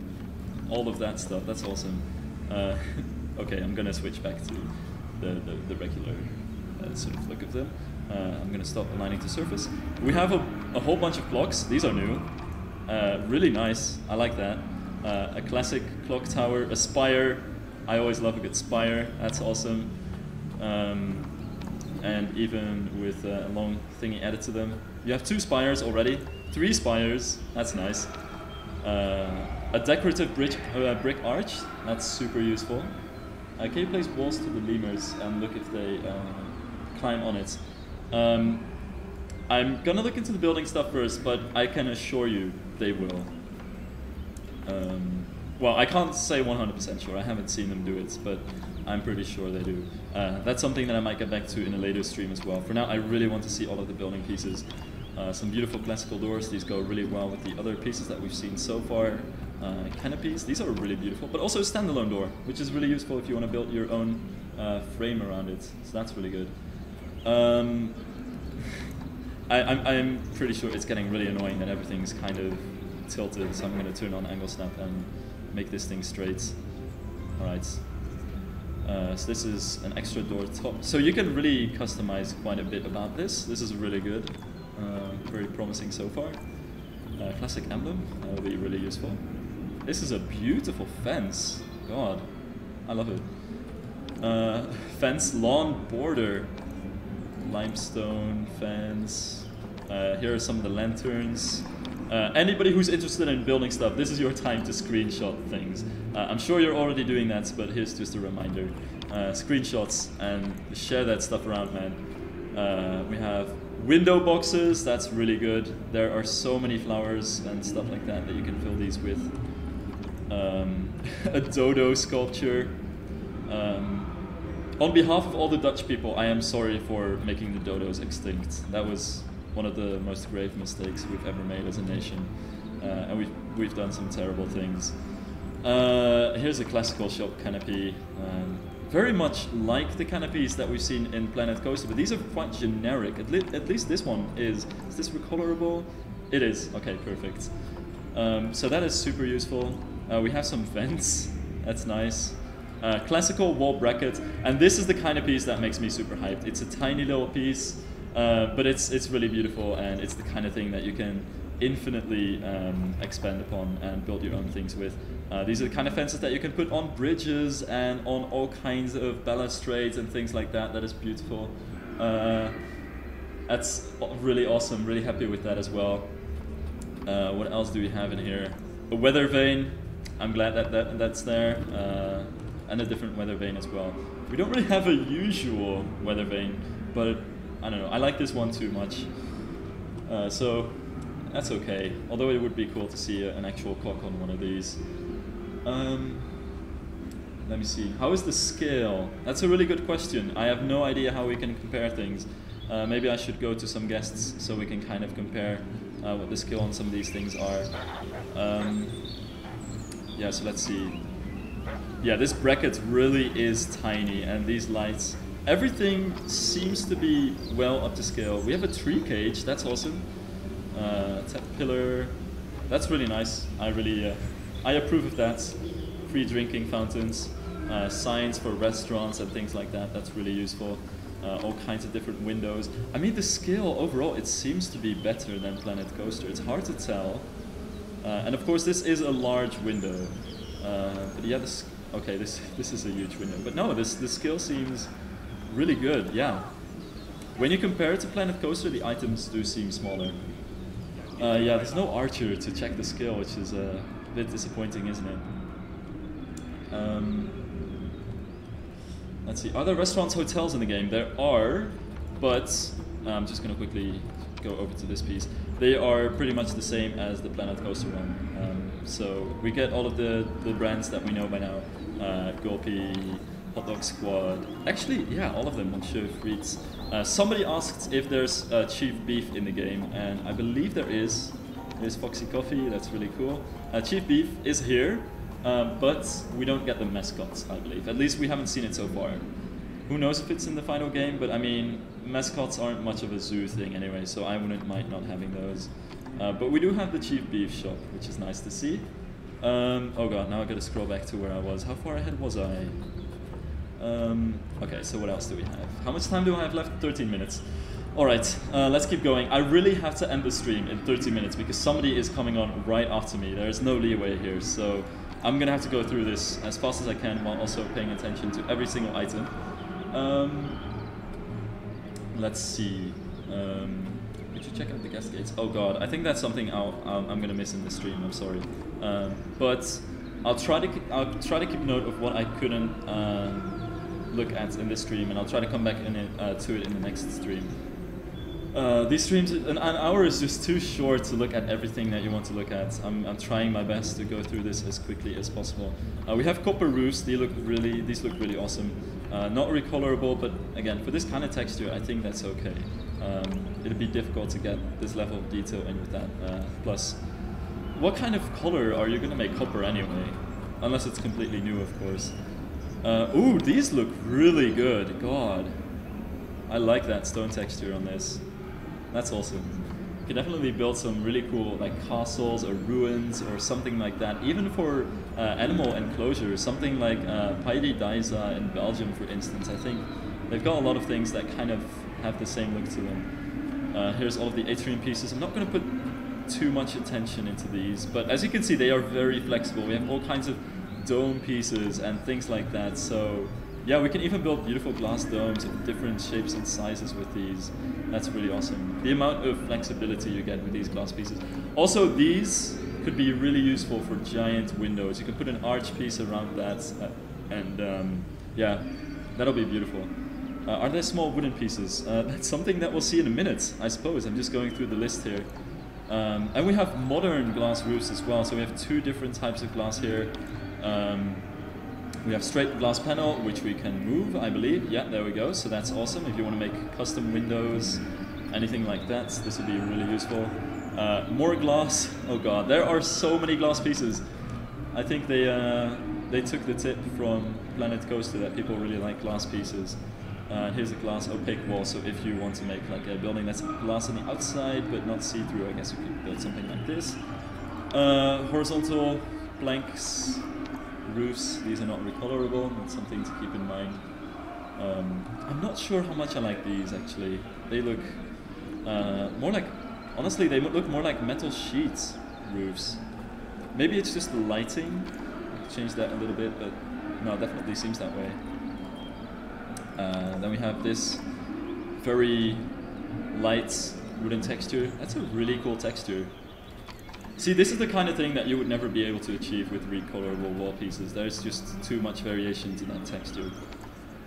all of that stuff. That's awesome. Okay, I'm gonna switch back to the regular sort of look of them. I'm gonna stop aligning to surface. We have a whole bunch of clocks. These are new. Really nice. I like that. A classic clock tower, a spire. I always love a good spire. That's awesome. And even with a long thingy added to them. You have 2 spires already. 3 spires. That's nice. A decorative brick arch. That's super useful. Can you place walls to the lemurs and look if they climb on it? I'm gonna look into the building stuff first, but I can assure you they will. Well, I can't say 100% sure. I haven't seen them do it, but I'm pretty sure they do. That's something that I might get back to in a later stream as well. For now, I really want to see all of the building pieces. Some beautiful classical doors. These go really well with the other pieces that we've seen so far. Canopies. These are really beautiful, but also a standalone door, which is really useful if you want to build your own frame around it. So that's really good. I'm pretty sure it's getting really annoying that everything's kind of tilted, so I'm going to turn on angle snap and make this thing straight. Alright. So this is an extra door top. So you can really customize quite a bit about this. This is really good. Very promising so far. Classic emblem. That will be really useful. This is a beautiful fence. God, I love it. Fence lawn border. Limestone fence. Here are some of the lanterns. Anybody who's interested in building stuff, this is your time to screenshot things. I'm sure you're already doing that, but here's just a reminder. Screenshots and share that stuff around, man. We have window boxes, that's really good. There are so many flowers and stuff like that that you can fill these with. A dodo sculpture. On behalf of all the Dutch people, I am sorry for making the dodos extinct. That was one of the most grave mistakes we've ever made as a nation. And we've done some terrible things. Here's a classical shop canopy. Very much like the canopies that we've seen in Planet Coaster, but these are quite generic. At least this one is. Is this recolorable? It is. Okay, perfect. So that is super useful. We have some vents. That's nice. Classical wall bracket, and this is the kind of piece that makes me super hyped. It's a tiny little piece, but it's really beautiful, and it's the kind of thing that you can infinitely expand upon and build your own things with. These are the kind of fences that you can put on bridges and on all kinds of balustrades and things like that. That is beautiful. That's really awesome. Really happy with that as well. What else do we have in here? A weather vane. I'm glad that's there. And a different weather vane as well. We don't really have a usual weather vane, but I don't know, I like this one too much. So that's okay, although it would be cool to see an actual clock on one of these. Let me see, how is the scale? That's a really good question. I have no idea how we can compare things. Maybe I should go to some guests so we can kind of compare what the scale on some of these things are. Yeah, so let's see. Yeah, this bracket really is tiny, and these lights, everything seems to be well up to scale. We have a tree cage, that's awesome. Tap pillar, that's really nice. I approve of that. Free drinking fountains, signs for restaurants and things like that. That's really useful. All kinds of different windows. I mean, the scale overall, it seems to be better than Planet Coaster. It's hard to tell. And of course, this is a large window. But yeah, this is a huge window. But no, the scale seems really good, yeah. When you compare it to Planet Coaster, the items do seem smaller. Yeah, there's no archer to check the scale, which is a bit disappointing, isn't it? Let's see, are there restaurants, hotels in the game? There are, but I'm just going to quickly go over to this piece. They are pretty much the same as the Planet Coaster one. So we get all of the brands that we know by now. Gulpy, Hot Dog Squad. Actually, yeah, all of them on Chef Frites. Somebody asked if there's Chief Beef in the game, and I believe there is. There's Foxy Coffee, that's really cool. Chief Beef is here, but we don't get the mascots, I believe. At least we haven't seen it so far. Who knows if it's in the final game, but I mean, mascots aren't much of a zoo thing anyway, so I wouldn't mind not having those. But we do have the cheap beef shop, which is nice to see. Oh god, now I gotta scroll back to where I was. How far ahead was I? Okay, so what else do we have? How much time do I have left? 13 minutes. Alright, let's keep going. I really have to end the stream in 30 minutes because somebody is coming on right after me. There's no leeway here, so I'm gonna have to go through this as fast as I can while also paying attention to every single item. Let's see. Could you check out the gas gates? Oh god, I think that's something I'm gonna miss in the stream. I'm sorry, but I'll try to keep note of what I couldn't look at in this stream, and I'll try to come back to it in the next stream. These streams, an hour is just too short to look at everything that you want to look at. I'm trying my best to go through this as quickly as possible. We have copper roofs. These look really awesome. Not recolorable, but again, for this kind of texture, I think that's okay. It'd be difficult to get this level of detail in with that. Plus, what kind of color are you going to make copper anyway? Unless it's completely new, of course. Ooh, these look really good. God, I like that stone texture on this. That's awesome. You can definitely build some really cool like castles or ruins or something like that. Even for animal enclosures, something like Paidi Daisa in Belgium, for instance. I think they've got a lot of things that kind of have the same look to them. Here's all of the Atrium Pieces. I'm not going to put too much attention into these, but as you can see, they are very flexible. We have all kinds of dome pieces and things like that. So yeah, we can even build beautiful glass domes of different shapes and sizes with these. That's really awesome. The amount of flexibility you get with these glass pieces. Also, these could be really useful for giant windows. You can put an arch piece around that, and yeah, that'll be beautiful. Are there small wooden pieces? That's something that we'll see in a minute, I suppose. I'm just going through the list here. And we have modern glass roofs as well. So we have two different types of glass here. We have straight glass panel, which we can move, I believe. Yeah, there we go. So that's awesome. If you want to make custom windows, anything like that, this would be really useful. More glass. Oh god, there are so many glass pieces. I think they took the tip from Planet Coaster that people really like glass pieces. Here's a glass opaque wall, so if you want to make like a building that's glass on the outside but not see-through, I guess you could build something like this. Horizontal planks, roofs, these are not recolorable, that's something to keep in mind. I'm not sure how much I like these actually. They look more like, honestly they look more like metal sheets roofs. Maybe it's just the lighting, I could change that a little bit, but no, it definitely seems that way. Then we have this very light wooden texture. That's a really cool texture. See, this is the kind of thing that you would never be able to achieve with recolorable wall pieces. There's just too much variation to that texture.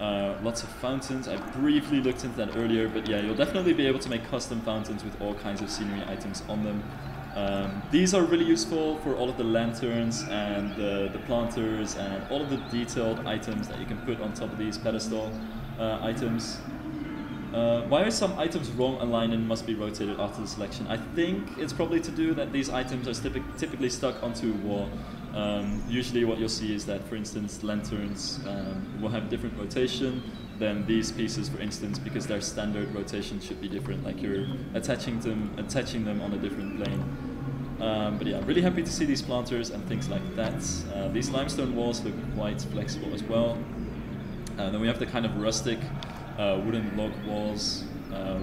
Lots of fountains. I briefly looked into that earlier, but yeah, you'll definitely be able to make custom fountains with all kinds of scenery items on them. These are really useful for all of the lanterns and the planters and all of the detailed items that you can put on top of these pedestal items. Why are some items wrong aligned and must be rotated after the selection? I think it's probably to do that these items are typically stuck onto a wall. Usually what you'll see is that, for instance, lanterns will have different rotation than these pieces, for instance, because their standard rotation should be different, like you're attaching them on a different plane. But yeah, I'm really happy to see these planters and things like that. These limestone walls look quite flexible as well. Then we have the kind of rustic wooden log walls,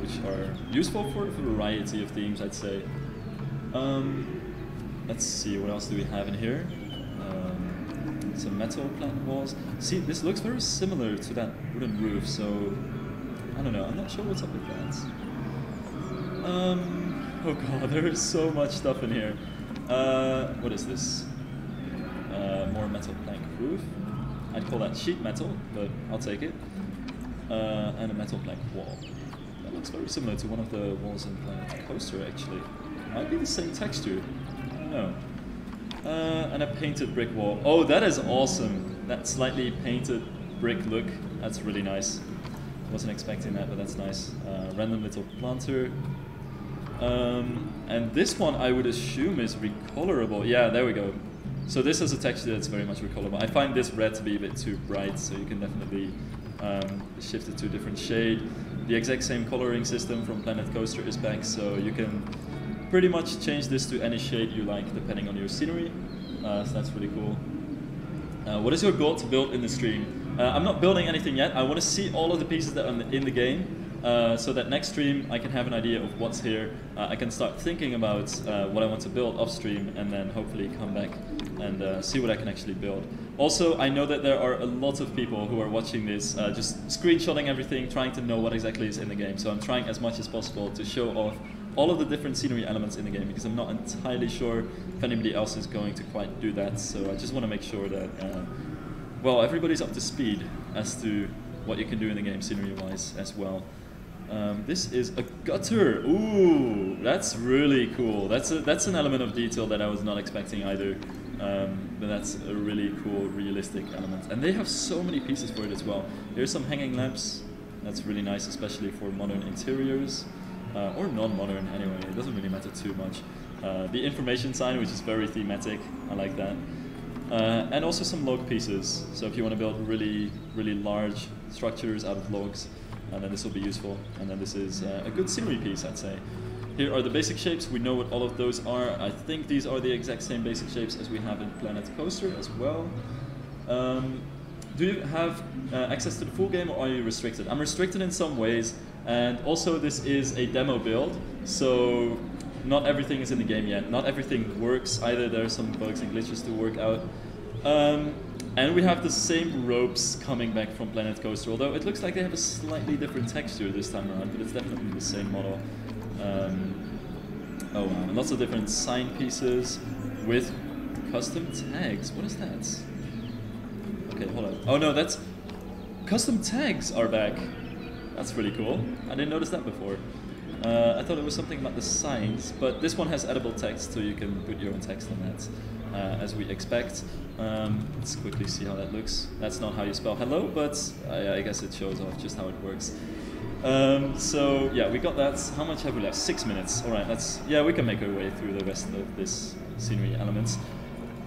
which are useful for a variety of themes, I'd say. Let's see, what else do we have in here? Some metal plank walls. See, this looks very similar to that wooden roof, so I don't know, I'm not sure what's up with that. Oh god, there is so much stuff in here. What is this? More metal plank roof. I'd call that sheet metal, but I'll take it. And a metal plank wall. That looks very similar to one of the walls in Planet Coaster, actually. Might be the same texture. I don't know. And a painted brick wall. Oh, that is awesome. That slightly painted brick look. That's really nice. Wasn't expecting that, but that's nice. Random little planter. And this one I would assume is recolorable. Yeah, there we go. So this is a texture that's very much recolorable. I find this red to be a bit too bright, so you can definitely shift it to a different shade. The exact same coloring system from Planet Coaster is back, so you can pretty much change this to any shade you like depending on your scenery, so that's really cool. What is your goal to build in the stream? I'm not building anything yet. I want to see all of the pieces that are in the game, so that next stream I can have an idea of what's here. I can start thinking about what I want to build off stream, and then hopefully come back and see what I can actually build. Also, I know that there are a lot of people who are watching this just screenshotting everything, trying to know what exactly is in the game. So I'm trying as much as possible to show off all of the different scenery elements in the game, because I'm not entirely sure if anybody else is going to quite do that. So I just want to make sure that, well, everybody's up to speed as to what you can do in the game scenery-wise as well. This is a gutter. Ooh, that's really cool. That's an element of detail that I was not expecting either. But that's a really cool, realistic element. And they have so many pieces for it as well. Here's some hanging lamps. That's really nice, especially for modern interiors. Or non-modern anyway, it doesn't really matter too much. The information sign, which is very thematic, I like that. And also some log pieces. So if you want to build really, really large structures out of logs, then this will be useful. And then this is a good scenery piece, I'd say. Here are the basic shapes. We know what all of those are. I think these are the exact same basic shapes as we have in Planet Coaster as well. Do you have access to the full game, or are you restricted? I'm restricted in some ways, and also this is a demo build, so not everything is in the game yet. Not everything works either. There are some bugs and glitches to work out. And we have the same ropes coming back from Planet Coaster, although it looks like they have a slightly different texture this time around, but it's definitely the same model. Oh wow, and lots of different sign pieces with custom tags. What is that? Okay, hold on. Oh no, that's... Custom tags are back. That's really cool. I didn't notice that before. I thought it was something about the signs, but this one has edible text, so you can put your own text on that, as we expect. Let's quickly see how that looks. That's not how you spell hello, but I guess it shows off just how it works. So yeah, we got that. How much have we left? 6 minutes. All right, yeah, we can make our way through the rest of this scenery elements.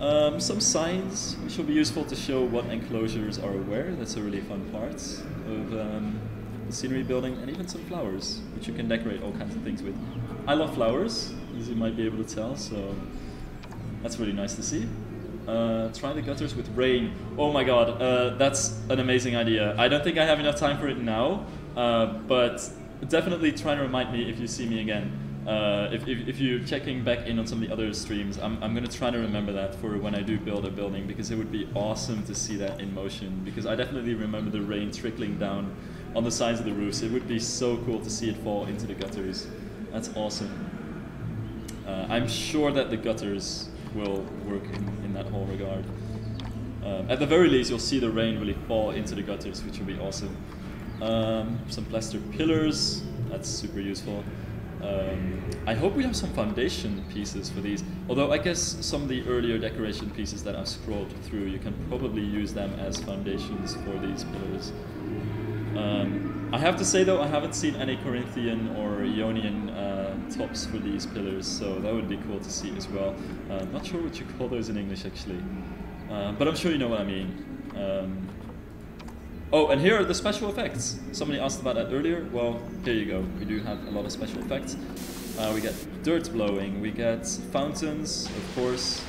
Some signs which will be useful to show what enclosures are where. That's a really fun part of the scenery building, and even some flowers which you can decorate all kinds of things with. I love flowers, as you might be able to tell, so that's really nice to see. Try the gutters with rain. Oh my god, that's an amazing idea. I don't think I have enough time for it now, but definitely try to remind me if you see me again. If you're checking back in on some of the other streams, I'm going to try to remember that for when I do build a building, because it would be awesome to see that in motion, because I definitely remember the rain trickling down on the sides of the roofs. It would be so cool to see it fall into the gutters. That's awesome. I'm sure that the gutters will work in that whole regard. At the very least, you'll see the rain really fall into the gutters, which will be awesome. Some plaster pillars, that's super useful. I hope we have some foundation pieces for these, although I guess some of the earlier decoration pieces that I've scrolled through, you can probably use them as foundations for these pillars. I have to say though, I haven't seen any Corinthian or Ionian tops for these pillars, so that would be cool to see as well. Not sure what you call those in English actually, but I'm sure you know what I mean. Oh, and here are the special effects. Somebody asked about that earlier. Well, here you go. We do have a lot of special effects. We get dirt blowing, we get fountains, of course,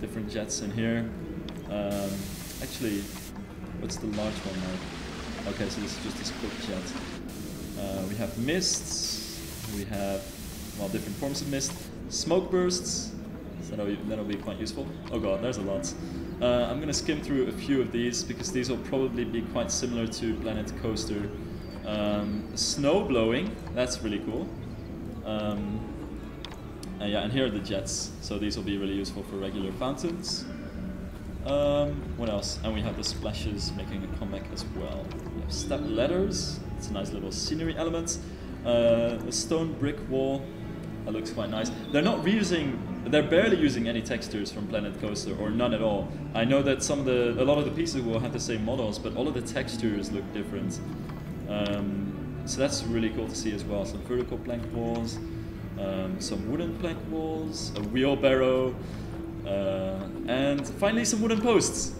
different jets in here. Actually, what's the large one now? Okay, so this is just this quick jet. We have mists, we have, well, different forms of mist, smoke bursts, so that'll be quite useful. Oh god, there's a lot. I'm going to skim through a few of these, because these will probably be quite similar to Planet Coaster. Snow blowing, that's really cool. Yeah, and here are the jets, so these will be really useful for regular fountains. What else? And we have the splashes making a comeback as well. We have step ladders, it's a nice little scenery element. A stone brick wall, that looks quite nice. They're barely using any textures from Planet Coaster, or none at all. I know that a lot of the pieces will have the same models, but all of the textures look different. So that's really cool to see as well. Some vertical plank walls, some wooden plank walls, a wheelbarrow, and finally some wooden posts.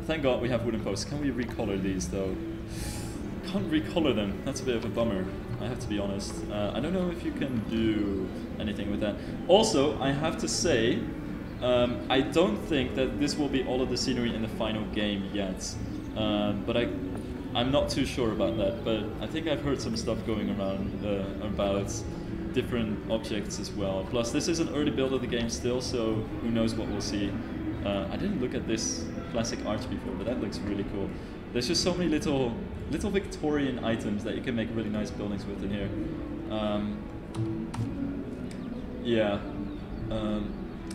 Thank God we have wooden posts. Can we recolor these though? can't recolor them. That's a bit of a bummer, I have to be honest. I don't know if you can do anything with that. Also, I have to say, I don't think that this will be all of the scenery in the final game yet. But I'm not too sure about that. But I think I've heard some stuff going around about different objects as well. Plus, this is an early build of the game still, so who knows what we'll see. I didn't look at this classic arch before, but that looks really cool. There's just so many little Victorian items that you can make really nice buildings with in here. Yeah,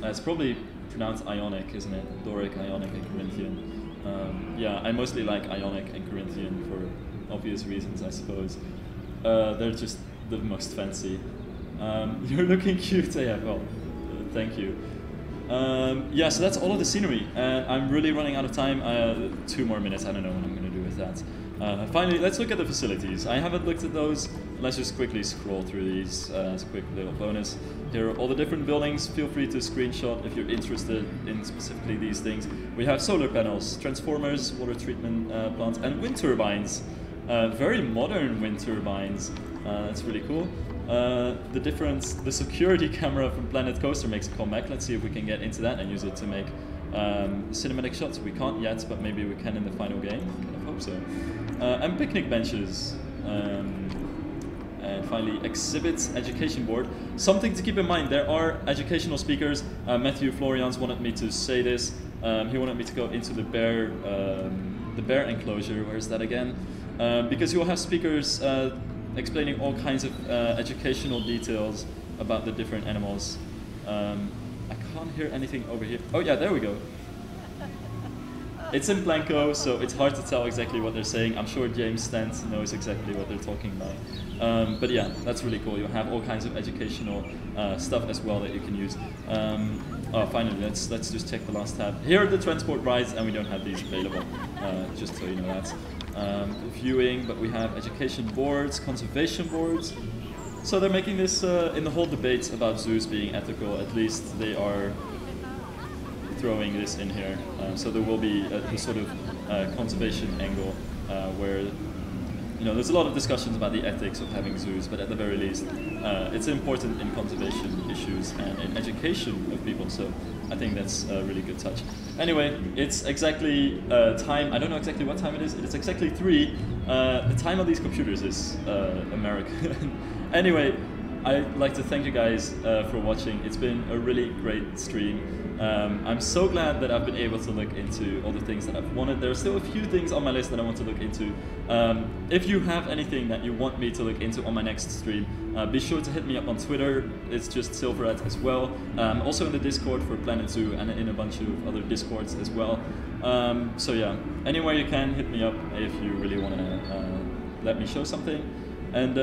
it's probably pronounced Ionic, isn't it? Doric, Ionic, and Corinthian. Yeah, I mostly like Ionic and Corinthian for obvious reasons, I suppose. They're just the most fancy. You're looking cute, yeah, well, thank you. Yeah, so that's all of the scenery, and I'm really running out of time. 2 more minutes, I don't know what I'm going to do with that. Finally, let's look at the facilities. I haven't looked at those. Let's just quickly scroll through these as a quick little bonus. Here are all the different buildings. Feel free to screenshot if you're interested in specifically these things. We have solar panels, transformers, water treatment plants, and wind turbines. Very modern wind turbines. That's really cool. The security camera from Planet Coaster makes a comeback. Let's see if we can get into that and use it to make cinematic shots. We can't yet, but maybe we can in the final game. I kind of hope so. And picnic benches. And finally, exhibits education board. Something to keep in mind, there are educational speakers. Matthew Florians wanted me to say this. He wanted me to go into the bear enclosure. Where's that again? Because you'll have speakers explaining all kinds of educational details about the different animals. I can't hear anything over here. Oh yeah, there we go. It's in Blanco, so it's hard to tell exactly what they're saying. I'm sure James Stent knows exactly what they're talking about. But yeah, that's really cool. You'll have all kinds of educational stuff as well that you can use. Oh, finally, let's just check the last tab. Here are the transport rides, and we don't have these available, just so you know that. Viewing, but we have education boards, conservation boards. So they're making this, in the whole debate about zoos being ethical, at least they are throwing this in here. So there will be a sort of conservation angle where, you know, there's a lot of discussions about the ethics of having zoos, but at the very least, it's important in conservation issues and in education of people. So I think that's a really good touch. Anyway, it's exactly time. I don't know exactly what time it is. It's exactly 3. The time on these computers is American. Anyway, I'd like to thank you guys for watching. It's been a really great stream. I'm so glad that I've been able to look into all the things that I've wanted. There are still a few things on my list that I want to look into. If you have anything that you want me to look into on my next stream, be sure to hit me up on Twitter. It's just Silverad as well. Also in the Discord for Planet Zoo and in a bunch of other Discords as well. So yeah, anywhere you can, hit me up if you really want to let me show something. And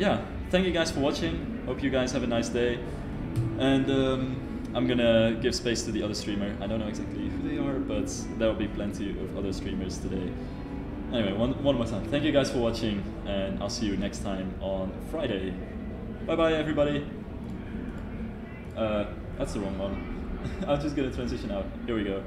yeah, thank you guys for watching. Hope you guys have a nice day. And I'm gonna give space to the other streamer. I don't know exactly who they are, but there will be plenty of other streamers today. Anyway, one more time. Thank you guys for watching, and I'll see you next time on Friday. Bye bye, everybody. That's the wrong one. I'm just gonna transition out. Here we go.